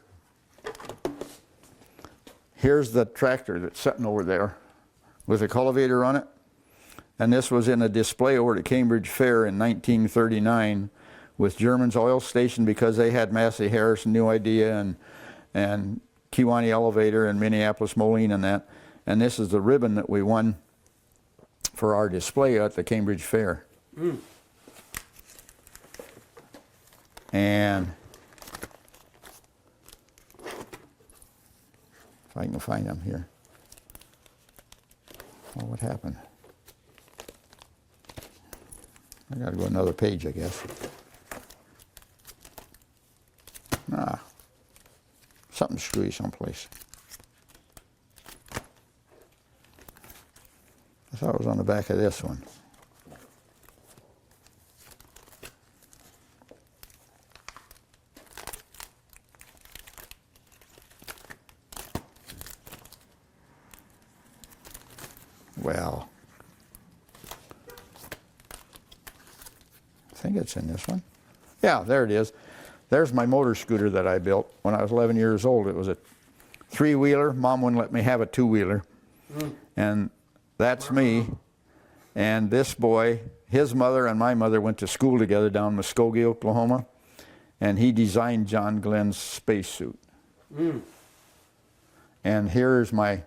S2: here's the tractor that's sitting over there with a cultivator on it. And this was in a display over at Cambridge Fair in 1939 with German's Oil Station because they had Massey Harris, New Idea, and Kewanee Elevator and Minneapolis Moline and that. And this is the ribbon that we won for our display at the Cambridge Fair. And if I can find them here. Well, what happened? I gotta go another page, I guess. Something screwy someplace. I thought it was on the back of this one. Well, I think it's in this one. Yeah, there it is. There's my motor scooter that I built when I was 11 years old. It was a three-wheeler. Mom wouldn't let me have a two-wheeler. And that's me. And this boy, his mother and my mother went to school together down in Muskogee, Oklahoma. And he designed John Glenn's spacesuit. And here's my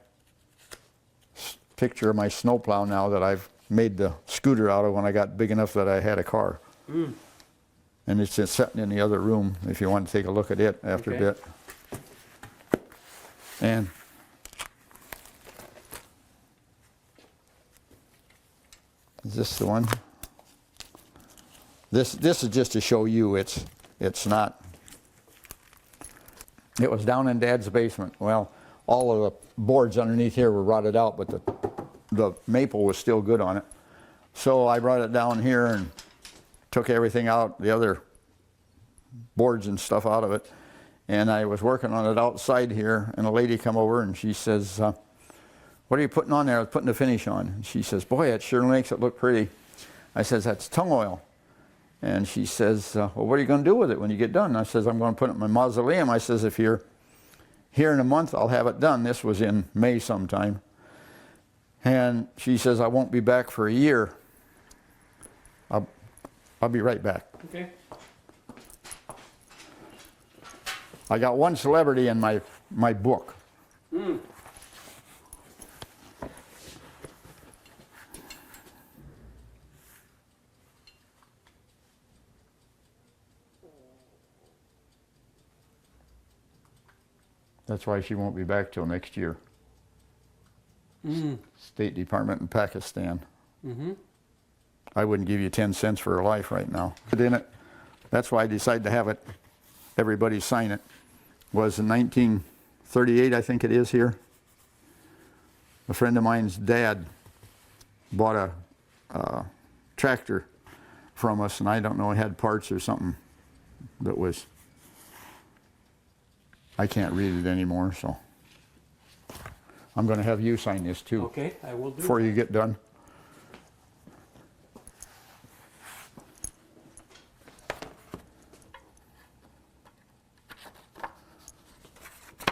S2: picture of my snowplow now that I've made the scooter out of when I got big enough that I had a car. And it's just sitting in the other room if you want to take a look at it after a bit. And is this the one? This is just to show you it's not. It was down in Dad's basement. Well, all of the boards underneath here were rotted out, but the maple was still good on it. So I brought it down here and took everything out, the other boards and stuff out of it. And I was working on it outside here, and a lady come over and she says, what are you putting on there? I was putting the finish on. And she says, boy, it sure makes it look pretty. I says, that's tung oil. And she says, well, what are you going to do with it when you get done? I says, I'm going to put it in my mausoleum. I says, if you're here in a month, I'll have it done. This was in May sometime. And she says, I won't be back for a year. I'll be right back.
S1: Okay.
S2: I got one celebrity in my book. That's why she won't be back till next year. State Department in Pakistan. I wouldn't give you 10 cents for her life right now. But in it, that's why I decided to have it, everybody sign it, was in 1938, I think it is here. A friend of mine's dad bought a tractor from us, and I don't know, it had parts or something that was, I can't read it anymore, so. I'm going to have you sign this too.
S1: Okay, I will do.
S2: Before you get done.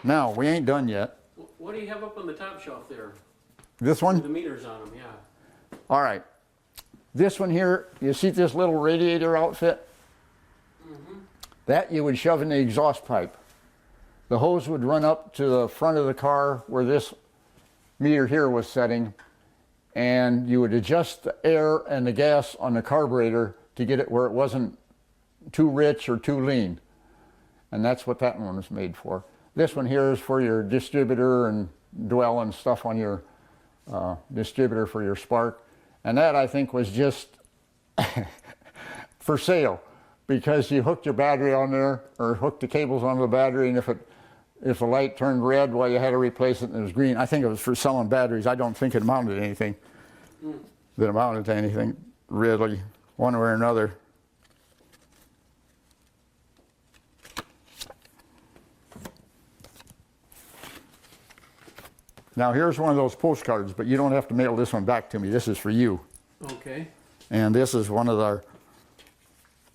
S2: Now, we ain't done yet.
S1: What do you have up on the top shelf there?
S2: This
S1: The
S2: one?
S1: meters on them, yeah.
S2: All right. This one here, you see this little radiator outfit? That you would shove in the exhaust pipe. The hose would run up to the front of the car where this meter here was setting, and you would adjust the air and the gas on the carburetor to get it where it wasn't too rich or too lean. And that's what that one was made for. This one here is for your distributor and dwell and stuff on your distributor for your spark. And that, I think, was just for sale, because you hooked your battery on there, or hooked the cables onto the battery, and if the light turned red, well, you had to replace it and it was green. I think it was for selling batteries. I don't think it amounted to anything. That amounted to anything, really, one way or another. Now here's one of those postcards, but you don't have to mail this one back to me. This is for you.
S1: Okay.
S2: And this is one of our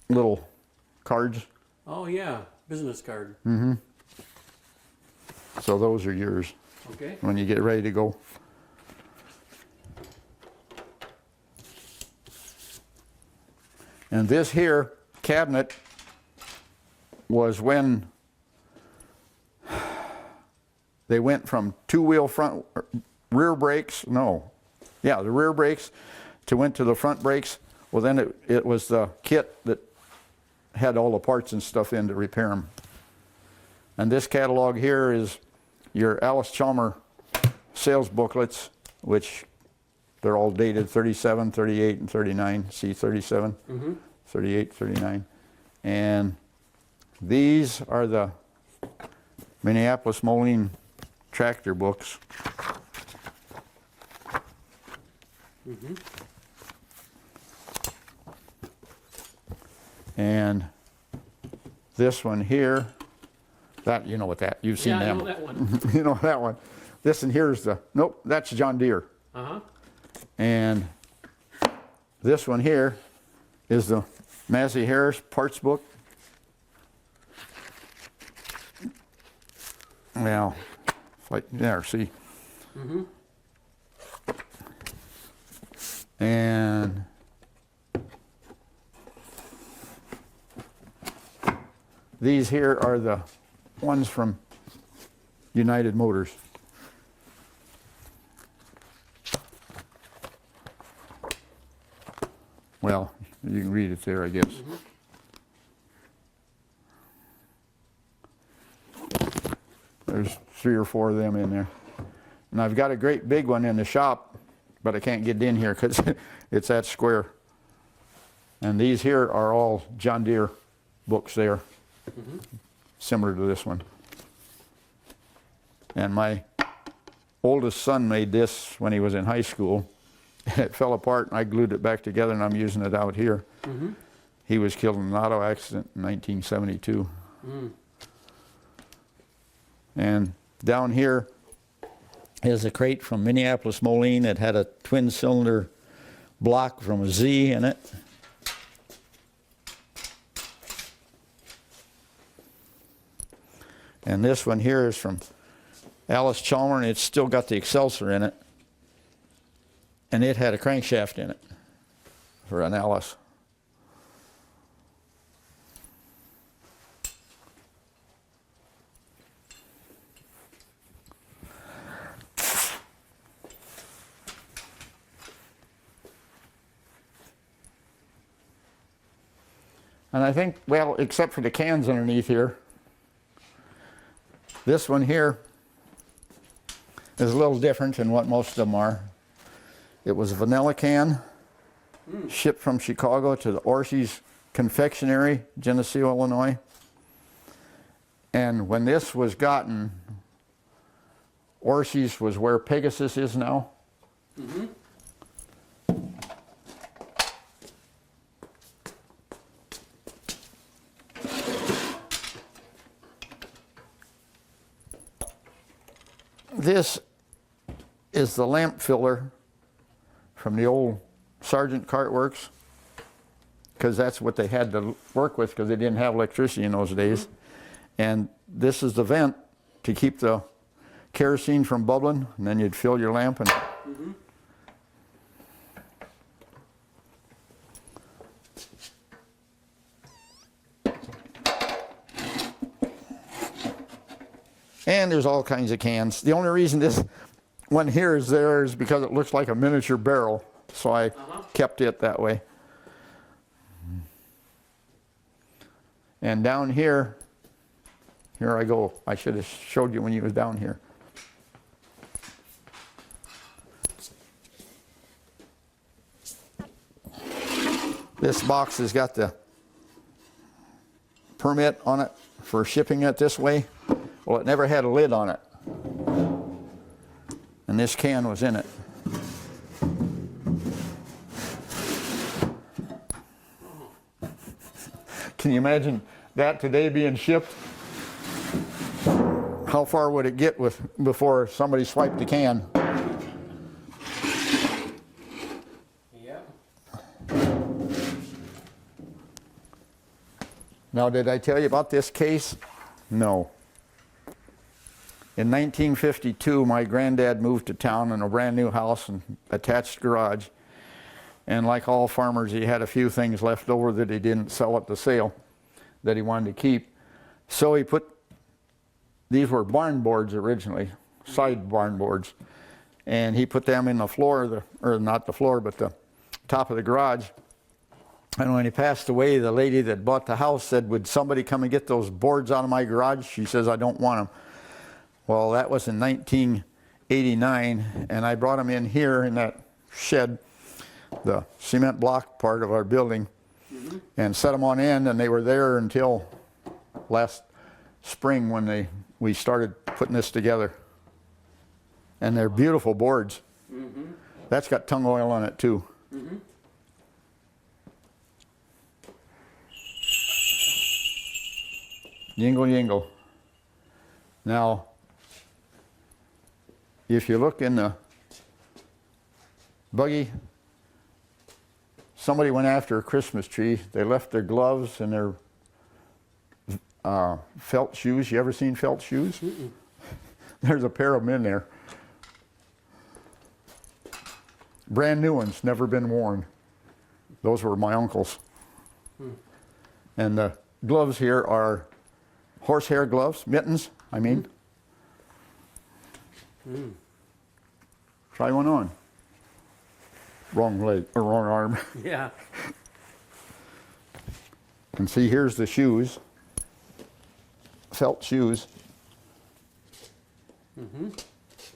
S2: little cards.
S1: Oh, yeah, business card.
S2: So those are yours
S1: Okay.
S2: when you get ready to go. And this here cabinet was when they went from two-wheel front rear brakes, no. Yeah, the rear brakes went to the front brakes. Well, then it was the kit that had all the parts and stuff in to repair them. And this catalog here is your Alice Chalmer sales booklets, which they're all dated 37, 38, and 39. See 37, 38, 39. And these are the Minneapolis Moline tractor books. And this one here, that, you know what that, you've seen them.
S1: I know that one.
S2: You know that one. This one here is the, nope, that's John Deere. And this one here is the Massey Harris parts book. Well, like there, see. And these here are the ones from United Motors. Well, you can read it there, I guess. There's 3 or 4 of them in there. And I've got a great big one in the shop, but I can't get in here because it's that square. And these here are all John Deere books there, similar to this one. And my oldest son made this when he was in high school. It fell apart and I glued it back together and I'm using it out here. He was killed in an auto accident in 1972. And down here is a crate from Minneapolis Moline. It had a twin cylinder block from a Z in it. And this one here is from Alice Chalmer, and it's still got the Excelsior in it. And it had a crankshaft in it for an Alice. And I think, well, except for the cans underneath here, this one here is a little different than what most of them are. It was a vanilla can, shipped from Chicago to the Orsi's Confectionery, Geneseo, Illinois. And when this was gotten, Orsi's was where Pegasus is now. This is the lamp filler from the old Sargent Cart Works, because that's what they had to work with because they didn't have electricity in those days. And this is the vent to keep the kerosene from bubbling, and then you'd fill your lamp. And and there's all kinds of cans. The only reason this one here is there is because it looks like a miniature barrel, so I kept it that way. And down here, here I go. I should have showed you when you was down here. This box has got the permit on it for shipping it this way. Well, it never had a lid on it. And this can was in it. Can you imagine that today being shipped? How far would it get before somebody swiped the can?
S1: Yep.
S2: Now, did I tell you about this case? No. In 1952, my granddad moved to town in a brand new house and attached garage. And like all farmers, he had a few things left over that he didn't sell at the sale that he wanted to keep. So he put, these were barn boards originally, side barn boards. and he put them in the floor, or not the floor, but the top of the garage. And when he passed away, the lady that bought the house said, would somebody come and get those boards out of my garage? She says, I don't want them. Well, that was in 1989, and I brought them in here in that shed, the cement block part of our building, and set them on end, and they were there until last spring when we started putting this together. And they're beautiful boards. That's got tung oil on it too. Yingle, yingle. Now, if you look in the buggy, somebody went after a Christmas tree. They left their gloves and their felt shoes. You ever seen felt shoes? There's a pair of them in there. Brand new ones, never been worn. Those were my uncle's. And the gloves here are horsehair gloves, mittens, I mean. Try one on. Wrong leg, or wrong arm.
S1: Yeah.
S2: And see, here's the shoes, felt shoes.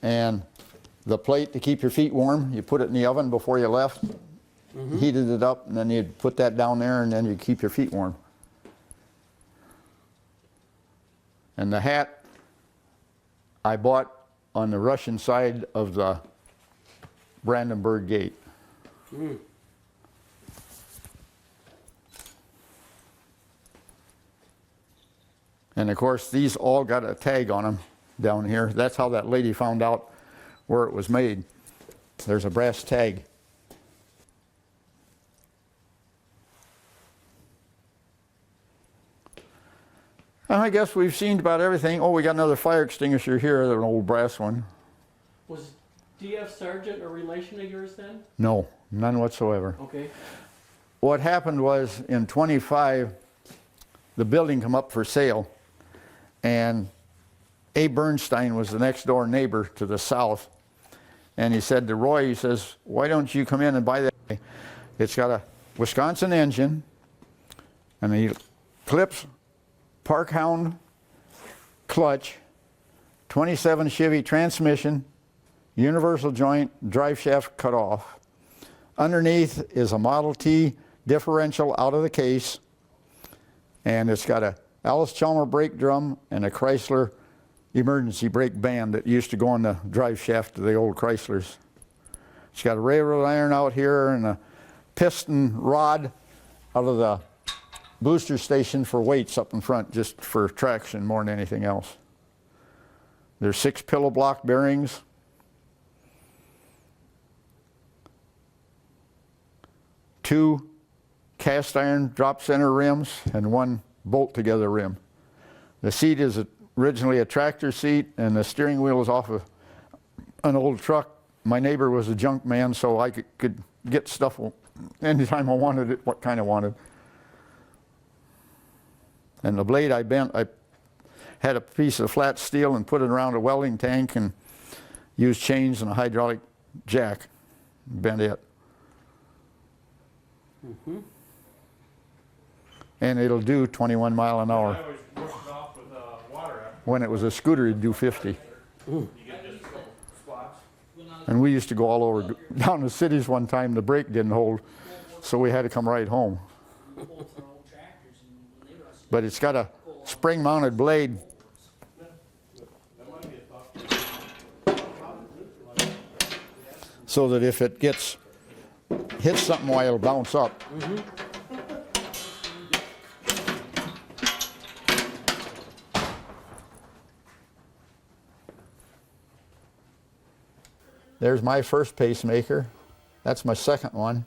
S2: And the plate to keep your feet warm, you put it in the oven before you left, heated it up, and then you'd put that down there, and then you keep your feet warm. And the hat I bought on the Russian side of the Brandenburg Gate. And of course, these all got a tag on them down here. That's how that lady found out where it was made. There's a brass tag. And I guess we've seen about everything. Oh, we got another fire extinguisher here, an old brass one.
S1: Was D.F. Sargent a relation of yours then?
S2: No, none whatsoever.
S1: Okay.
S2: What happened was in 25, the building come up for sale, and Abe Bernstein was the next door neighbor to the south. And he said to Roy, he says, why don't you come in and buy that? It's got a Wisconsin engine, and the clips, Park Hound clutch, 27 Chevy transmission, universal joint, drive shaft cut off. Underneath is a Model T differential out of the case, and it's got a Alice Chalmer brake drum and a Chrysler emergency brake band that used to go on the drive shaft of the old Chryslers. It's got a railroad iron out here and a piston rod out of the booster station for weights up in front, just for traction more than anything else. There's 6 pillow block bearings. Two cast iron drop center rims and 1 bolt together rim. The seat is originally a tractor seat, and the steering wheel is off of an old truck. My neighbor was a junk man, so I could get stuff anytime I wanted it, what kind I wanted. And the blade I bent, I had a piece of flat steel and put it around a welding tank and used chains and a hydraulic jack, bent it. And it'll do 21 mile an hour.
S3: I was working off with water after.
S2: When it was a scooter, it'd do 50.
S3: You get just a couple spots.
S2: And we used to go all over, down the cities one time, the brake didn't hold, so we had to come right home. But it's got a spring-mounted blade. So that if it hits something, why it'll bounce up. There's my first pacemaker. That's my second one.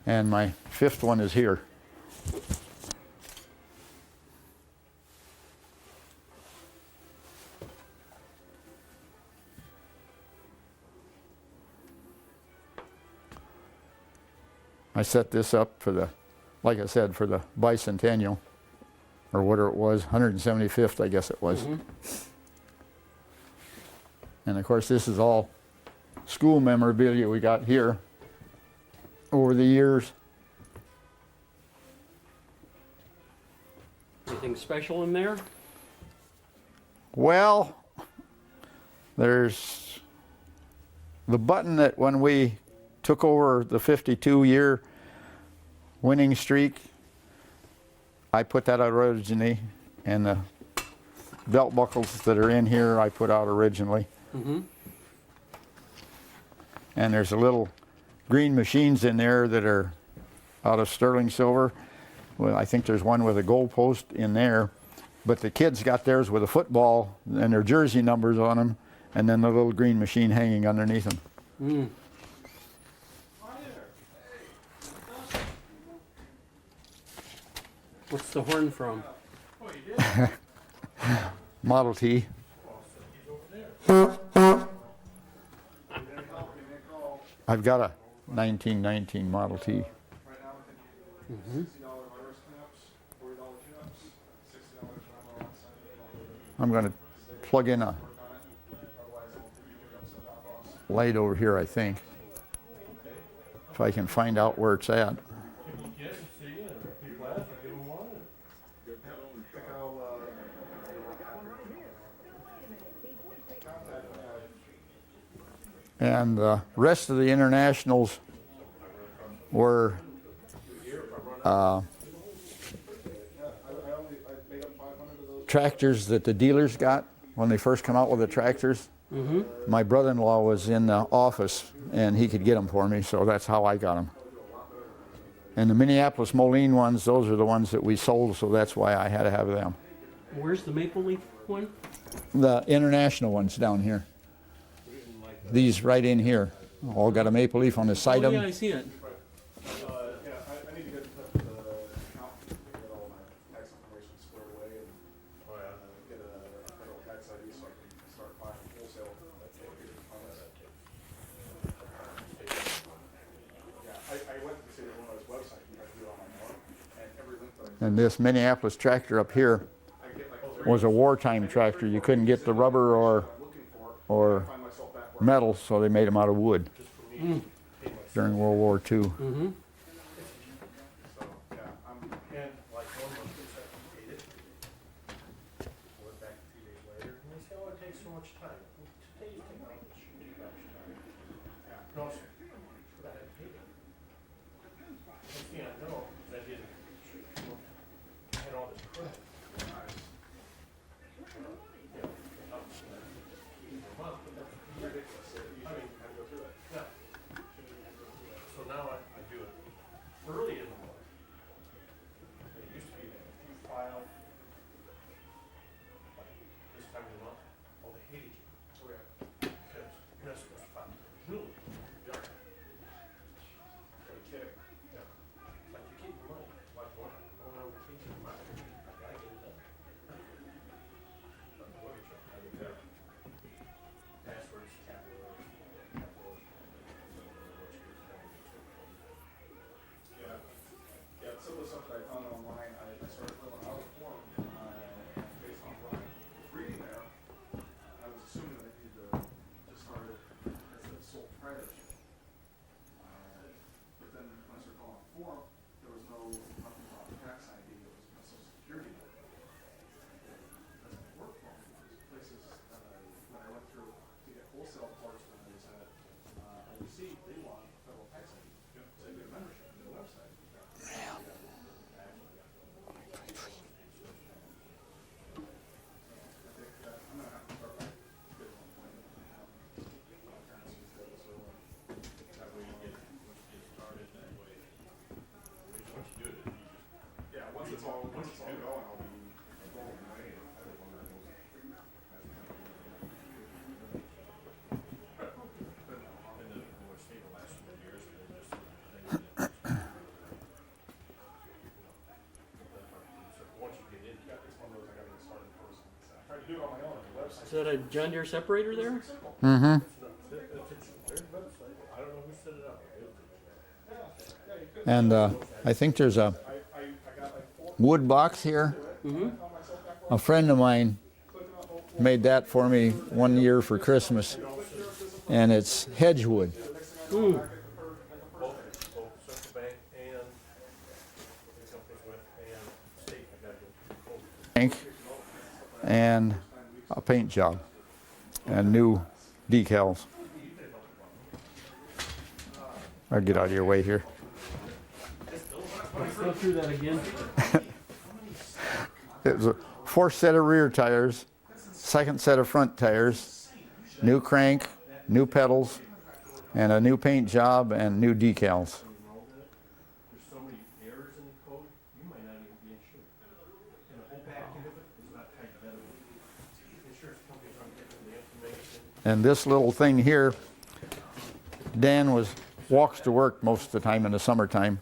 S2: And my 5th one is here. I set this up for the, like I said, for the bicentennial, or whatever it was, 175th, I guess it was. And of course, this is all school memorabilia we got here over the years.
S1: Anything special in there?
S2: Well, there's the button that when we took over the 52-year winning streak, I put that out originally, and the belt buckles that are in here I put out originally.
S1: Mm-hmm.
S2: And there's a little green machines in there that are out of sterling silver. Well, I think there's one with a goal post in there, but the kids got theirs with a football and their jersey numbers on them, and then the little green machine hanging underneath them.
S1: Mm. What's the horn from?
S2: Model T. I've got a 1919 Model T. I'm going to plug in a light over here, I think, if I can find out where it's at. And the rest of the internationals were tractors that the dealers got when they first come out with the tractors.
S1: Mm-hmm.
S2: My brother-in-law was in the office and he could get them for me, so that's how I got them. And the Minneapolis Moline ones, those are the ones that we sold, so that's why I had to have them.
S1: Where's the maple leaf one?
S2: The international ones down here. These right in here, all got a maple leaf on the side
S1: Oh,
S2: of
S1: yeah,
S2: them.
S1: I see it.
S3: Yeah, I need to get in touch with the accountant to get all my tax information squared away and get a federal tax ID so I can start buying wholesale. Yeah, I went to the state of Illinois website, you have to do it on my own, and every link that I
S2: And this Minneapolis tractor up here
S3: get like
S2: was a wartime tractor. You couldn't get the rubber or
S3: find myself back where
S2: metal, so they made them out of wood
S1: Mm.
S2: during World War II.
S1: Mm-hmm.
S3: so yeah, I'm and like 1 month I paid it. Went back 2 days later and they said, oh, it takes so much time. Today's technology shouldn't take that much time. Yeah, no, sir. But I had paid it. Next thing I know, I didn't I had all this credit. So now I do it early in the month. It used to be that if you file like this time of the month, oh, they hated you. Oh, yeah. Because you're not supposed to file really. You are. Are you kidding? Yeah. Like you keep your money. Like going on vacation, I gotta get it done. But the mortgage, I get there. Passwords, capital. Yeah, yeah, some of the stuff that I found online, I started filling out a form, based on what I was reading there. I was assuming that I needed to start it as a sole proprietorship. But then when I started filling out the form, there was nothing about the tax ID, it was my social security number. It doesn't work for me, there's places, when I went through to get wholesale parts when I was at, overseas, they want federal tax ID. So they get a membership to the website. Yeah, once it's all going, I'll be rolling away. Once you get in, it's one of those I gotta get started first. I tried to do it on my own on the website.
S1: Is that a John Deere separator there?
S2: Mm-hmm.
S3: I don't know who set it up.
S2: And I think there's a
S3: I got like 4
S2: wood box here.
S1: Mm-hmm.
S2: A friend of mine made that for me one year for Christmas. and it's hedgewood.
S1: Mm.
S3: Both Central Bank and the companies with and state have got to go.
S2: Ink and a paint job and new decals. I'll get out of your way here.
S1: Let's go through that again.
S2: It was a 4th set of rear tires, 2nd set of front tires, new crank, new pedals, and a new paint job and new decals.
S3: There's so many errors in the code, you might not even be insured. And the whole back end of it is not tied together. Insurance companies aren't getting the information.
S2: And this little thing here, Dan walks to work most of the time in the summertime.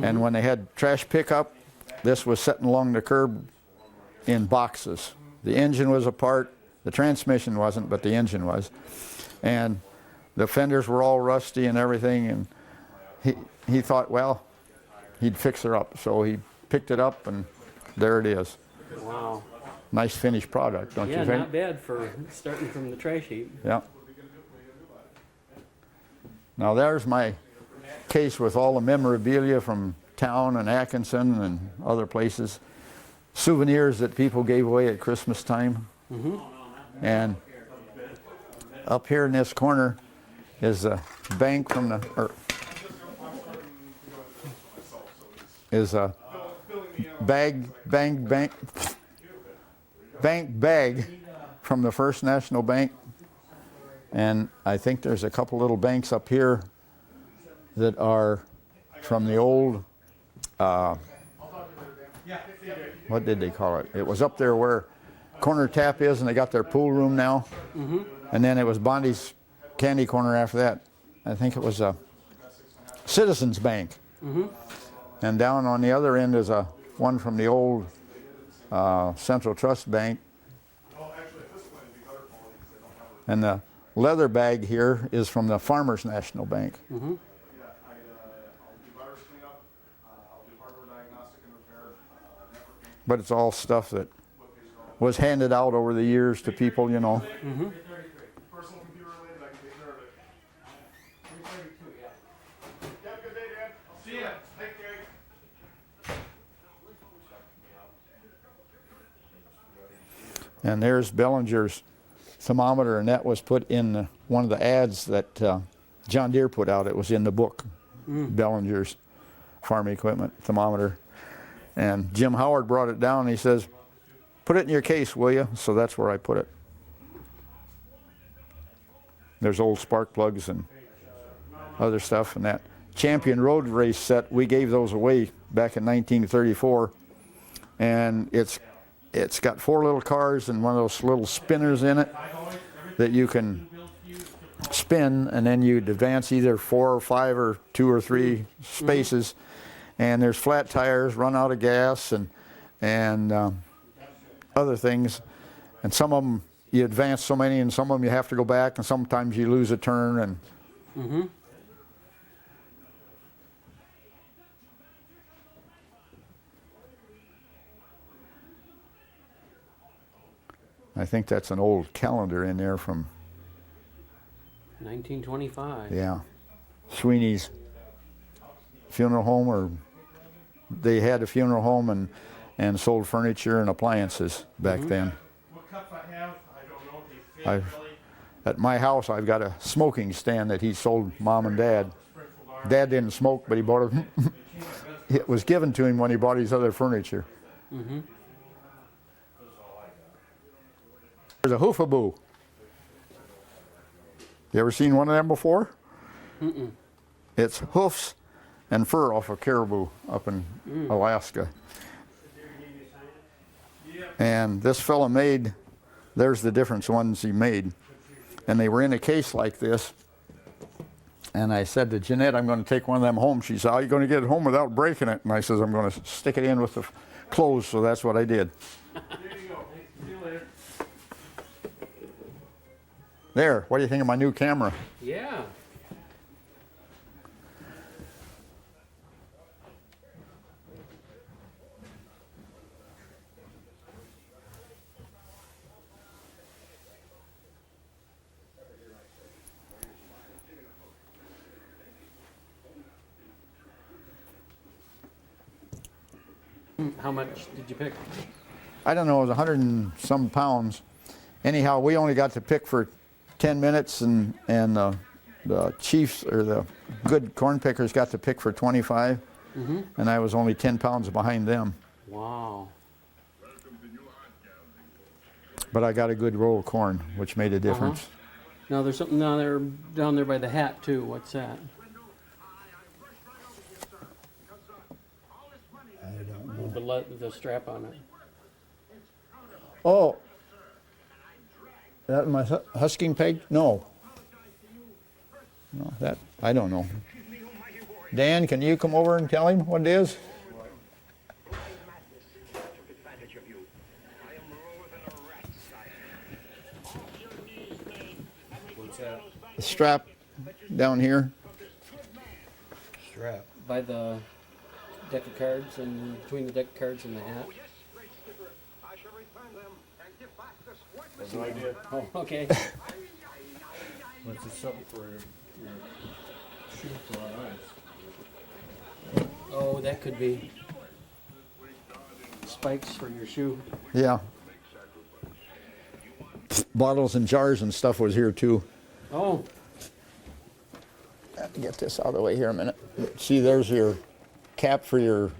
S2: And when they had trash pickup, this was sitting along the curb in boxes. The engine was apart, the transmission wasn't, but the engine was. And the fenders were all rusty and everything, and he thought, well, he'd fix her up. So he picked it up, and there it is.
S1: Wow.
S2: Nice finished product, don't
S1: Yeah,
S2: you think?
S1: not bad for starting from the trash heap.
S2: Yeah. Now there's my case with all the memorabilia from town and Atkinson and other places. Souvenirs that people gave away at Christmas time. And up here in this corner is a bank from the, is a bank bag from the First National Bank. And I think there's a couple little banks up here that are from the old, what did they call it? It was up there where Corner Tap is, and they got their pool room now. And then it was Bondi's Candy Corner after that. I think it was a Citizens Bank. And down on the other end is one from the old Central Trust Bank. And the leather bag here is from the Farmers National Bank. But it's all stuff that was handed out over the years to people, you know.
S3: Personal computer related, I can take care of it. 332, yeah. Have a good day, Dan. I'll see ya. Thank you.
S2: And there's Bellinger's thermometer, and that was put in one of the ads that John Deere put out. It was in the book, Bellinger's farm equipment thermometer. And Jim Howard brought it down, and he says, put it in your case, will you? So that's where I put it. There's old spark plugs and other stuff. And that Champion Road Race set, we gave those away back in 1934. And it's got 4 little cars and one of those little spinners in it that you can spin, and then you'd advance either 4 or 5 or 2 or 3 spaces. And there's flat tires, run out of gas, and other things. And some of them you advance so many, and some of them you have to go back, and sometimes you lose a turn. And I think that's an old calendar in there from
S1: 1925.
S2: Yeah, Sweeney's funeral home, or they had a funeral home and sold furniture and appliances back then.
S3: What cups I have, I don't know if they fit really.
S2: At my house, I've got a smoking stand that he sold Mom and Dad. Dad didn't smoke, but he bought it. It was given to him when he bought his other furniture. There's a hoofaboo. You ever seen one of them before? It's hoofs and fur off a caribou up in Alaska. And this fella made, there's the different ones he made. And they were in a case like this. And I said to Jeanette, I'm going to take one of them home. She said, how are you going to get it home without breaking it? And I said, I'm going to stick it in with the clothes. So that's what I did.
S3: There you go. See you later.
S2: There, what do you think of my new camera?
S1: Yeah. How much did you pick?
S2: I don't know, it was 100 and some pounds. Anyhow, we only got to pick for 10 minutes, and the chiefs, or the good corn pickers, got to pick for 25, and I was only 10 pounds behind them.
S1: Wow.
S2: But I got a good roll of corn, which made a difference.
S1: Now there's something down there by the hat too. What's that?
S4: I don't know.
S1: The strap on it.
S2: Oh, that my husking peg? No. No, that, I don't know. Dan, can you come over and tell him what it is?
S3: What's that?
S2: The strap down here.
S4: Strap.
S1: By the deck of cards, and between the deck of cards and the hat.
S3: I have no idea.
S1: Oh, okay.
S3: What's this something for your shoe for our eyes?
S1: Oh, that could be spikes for your shoe.
S2: Yeah. Bottles and jars and stuff was here too.
S1: Oh,
S2: Get this out of the way here a minute. See, there's your cap for your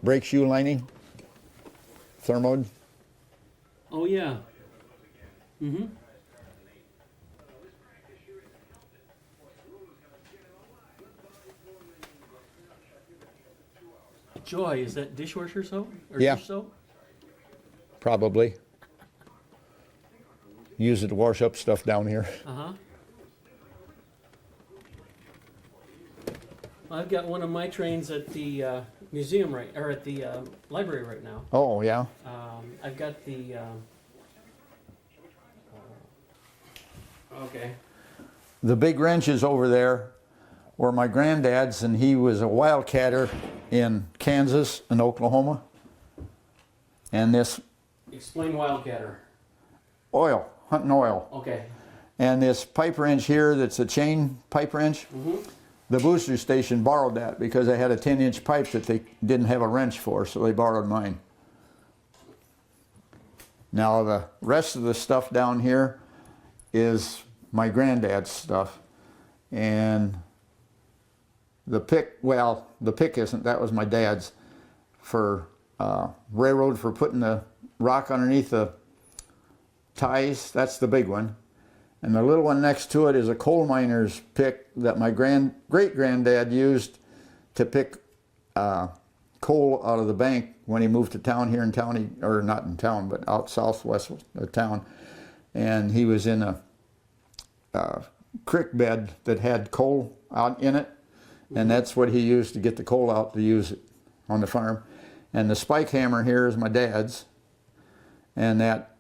S2: brake shoe lining, thermode.
S1: oh yeah. Joy, is that dishwasher soap or
S2: Yeah.
S1: dish soap?
S2: Probably. Use it to wash up stuff down here.
S1: I've got one of my trains at the museum or at the library right now.
S2: Oh, yeah.
S1: I've got the. Okay.
S2: The big wrenches over there were my granddad's, and he was a wildcatter in Kansas and Oklahoma. And this
S1: Explain Wildcatter.
S2: oil, hunting oil.
S1: Okay.
S2: And this pipe wrench here that's a chain pipe wrench, the booster station borrowed that because they had a 10-inch pipe that they didn't have a wrench for, so they borrowed mine. Now the rest of the stuff down here is my granddad's stuff. And the pick, well, the pick isn't, that was my dad's, for railroad, for putting the rock underneath the ties. That's the big one. And the little one next to it is a coal miner's pick that my great-granddad used to pick coal out of the bank when he moved to town here in town, or not in town, but out southwest of town. And he was in a creek bed that had coal out in it, and that's what he used to get the coal out to use it on the farm. And the spike hammer here is my dad's, and that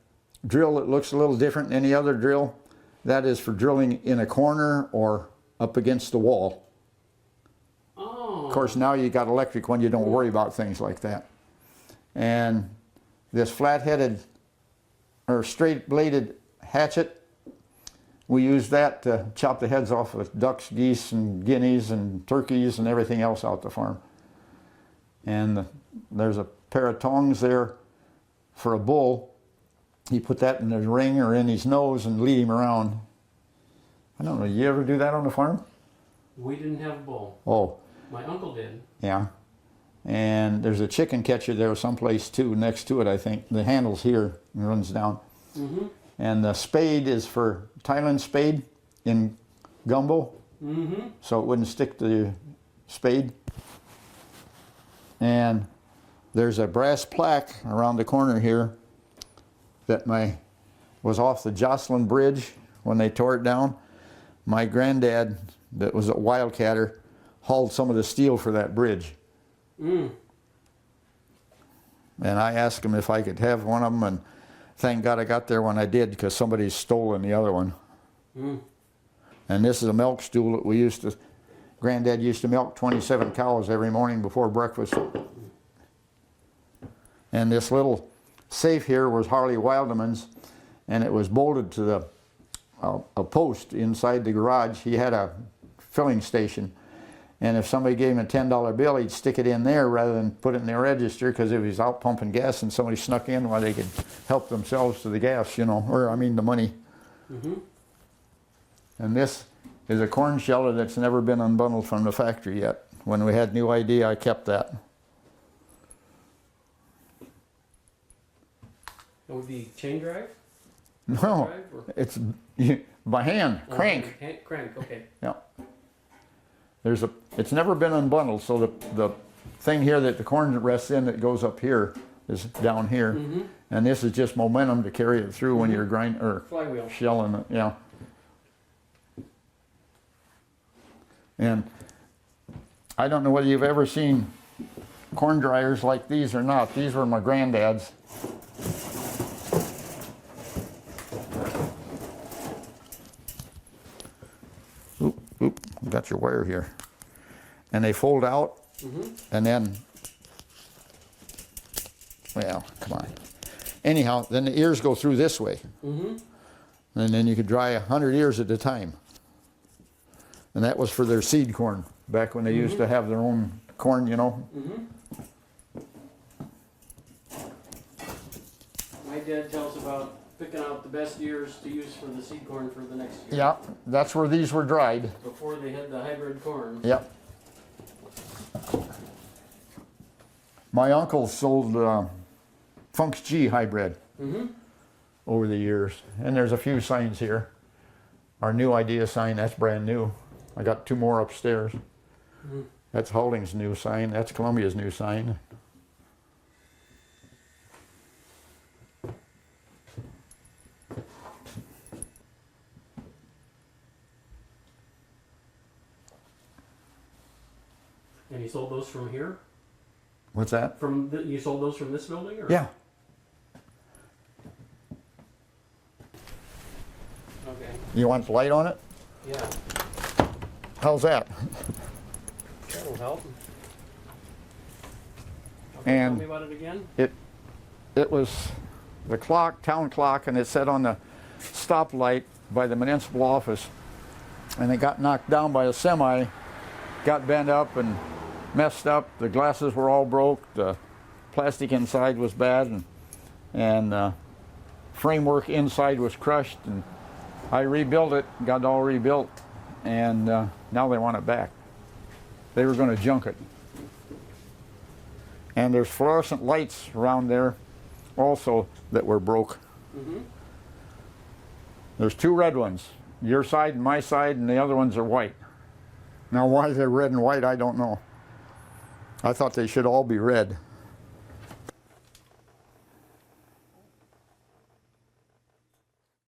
S2: drill that looks a little different than any other drill, that is for drilling in a corner or up against the wall.
S1: Oh.
S2: Of course, now you got electric one, you don't worry about things like that. And this flat-headed or straight-bladed hatchet, we use that to chop the heads off of ducks, geese, and guineas, and turkeys, and everything else out the farm. And there's a pair of tongs there for a bull. He put that in his ring or in his nose and lead him around. I don't know, you ever do that on the farm?
S1: We didn't have a bull.
S2: Oh,
S1: My uncle did.
S2: yeah. And there's a chicken catcher there someplace too, next to it, I think. The handle's here and runs down. And the spade is for Thailand spade in gumbo, so it wouldn't stick to the spade. And there's a brass plaque around the corner here that was off the Jocelyn Bridge when they tore it down. My granddad, that was a wildcatter, hauled some of the steel for that bridge. And I asked him if I could have one of them, and thank God I got there when I did, because somebody's stolen the other one. And this is a milk stool that Granddad used to milk 27 cows every morning before breakfast. And this little safe here was Harley Wildman's, and it was bolted to a post inside the garage. He had a filling station, And if somebody gave him a $10 bill, he'd stick it in there rather than put it in the register, because if he's out pumping gas and somebody snuck in, well, they could help themselves to the gas, you know, or I mean the money.
S1: Mm-hmm.
S2: And this is a corn sheller that's never been unbundled from the factory yet. When we had new ID, I kept that.
S1: That would be chain drive?
S2: No,
S1: Drive or-
S2: it's by hand, crank.
S1: Crank, okay.
S2: Yeah. It's never been unbundled, so the thing here that the corn rests in that goes up here is down here.
S1: Mm-hmm.
S2: And this is just momentum to carry it through when you're grinding or
S1: Flywheel.
S2: shelling it, yeah. And I don't know whether you've ever seen corn dryers like these or not. These were my granddad's. Oop, got your wire here. And they fold out, and then, well, come on. Anyhow, then the ears go through this way. And then you could dry 100 ears at a time. And that was for their seed corn, back when they used to have their own corn, you know.
S1: My dad tells about picking out the best ears to use for the seed corn for the next year.
S2: Yeah, that's where these were dried.
S1: Before they had the hybrid corn.
S2: Yep. My uncle sold Funk's G hybrid over the years. And there's a few signs here. Our new idea sign, that's brand new. I got 2 more upstairs. That's Holding's new sign. That's Columbia's new sign.
S1: And you sold those from here?
S2: What's that?
S1: You sold those from this building? Or?
S2: Yeah.
S1: Okay.
S2: You want the light on it?
S1: Yeah.
S2: How's that?
S1: That'll help. Okay,
S2: And
S1: tell me about it again.
S2: It was the clock, town clock, and it said on the stoplight by the municipal office. And it got knocked down by a semi, got bent up and messed up. The glasses were all broke. The plastic inside was bad, and framework inside was crushed. And I rebuilt it, got it all rebuilt, and now they want it back. They were going to junk it. And there's fluorescent lights around there also that were broke. There's 2 red ones, your side and my side, and the other ones are white. Now why they're red and white, I don't know. I thought they should all be red.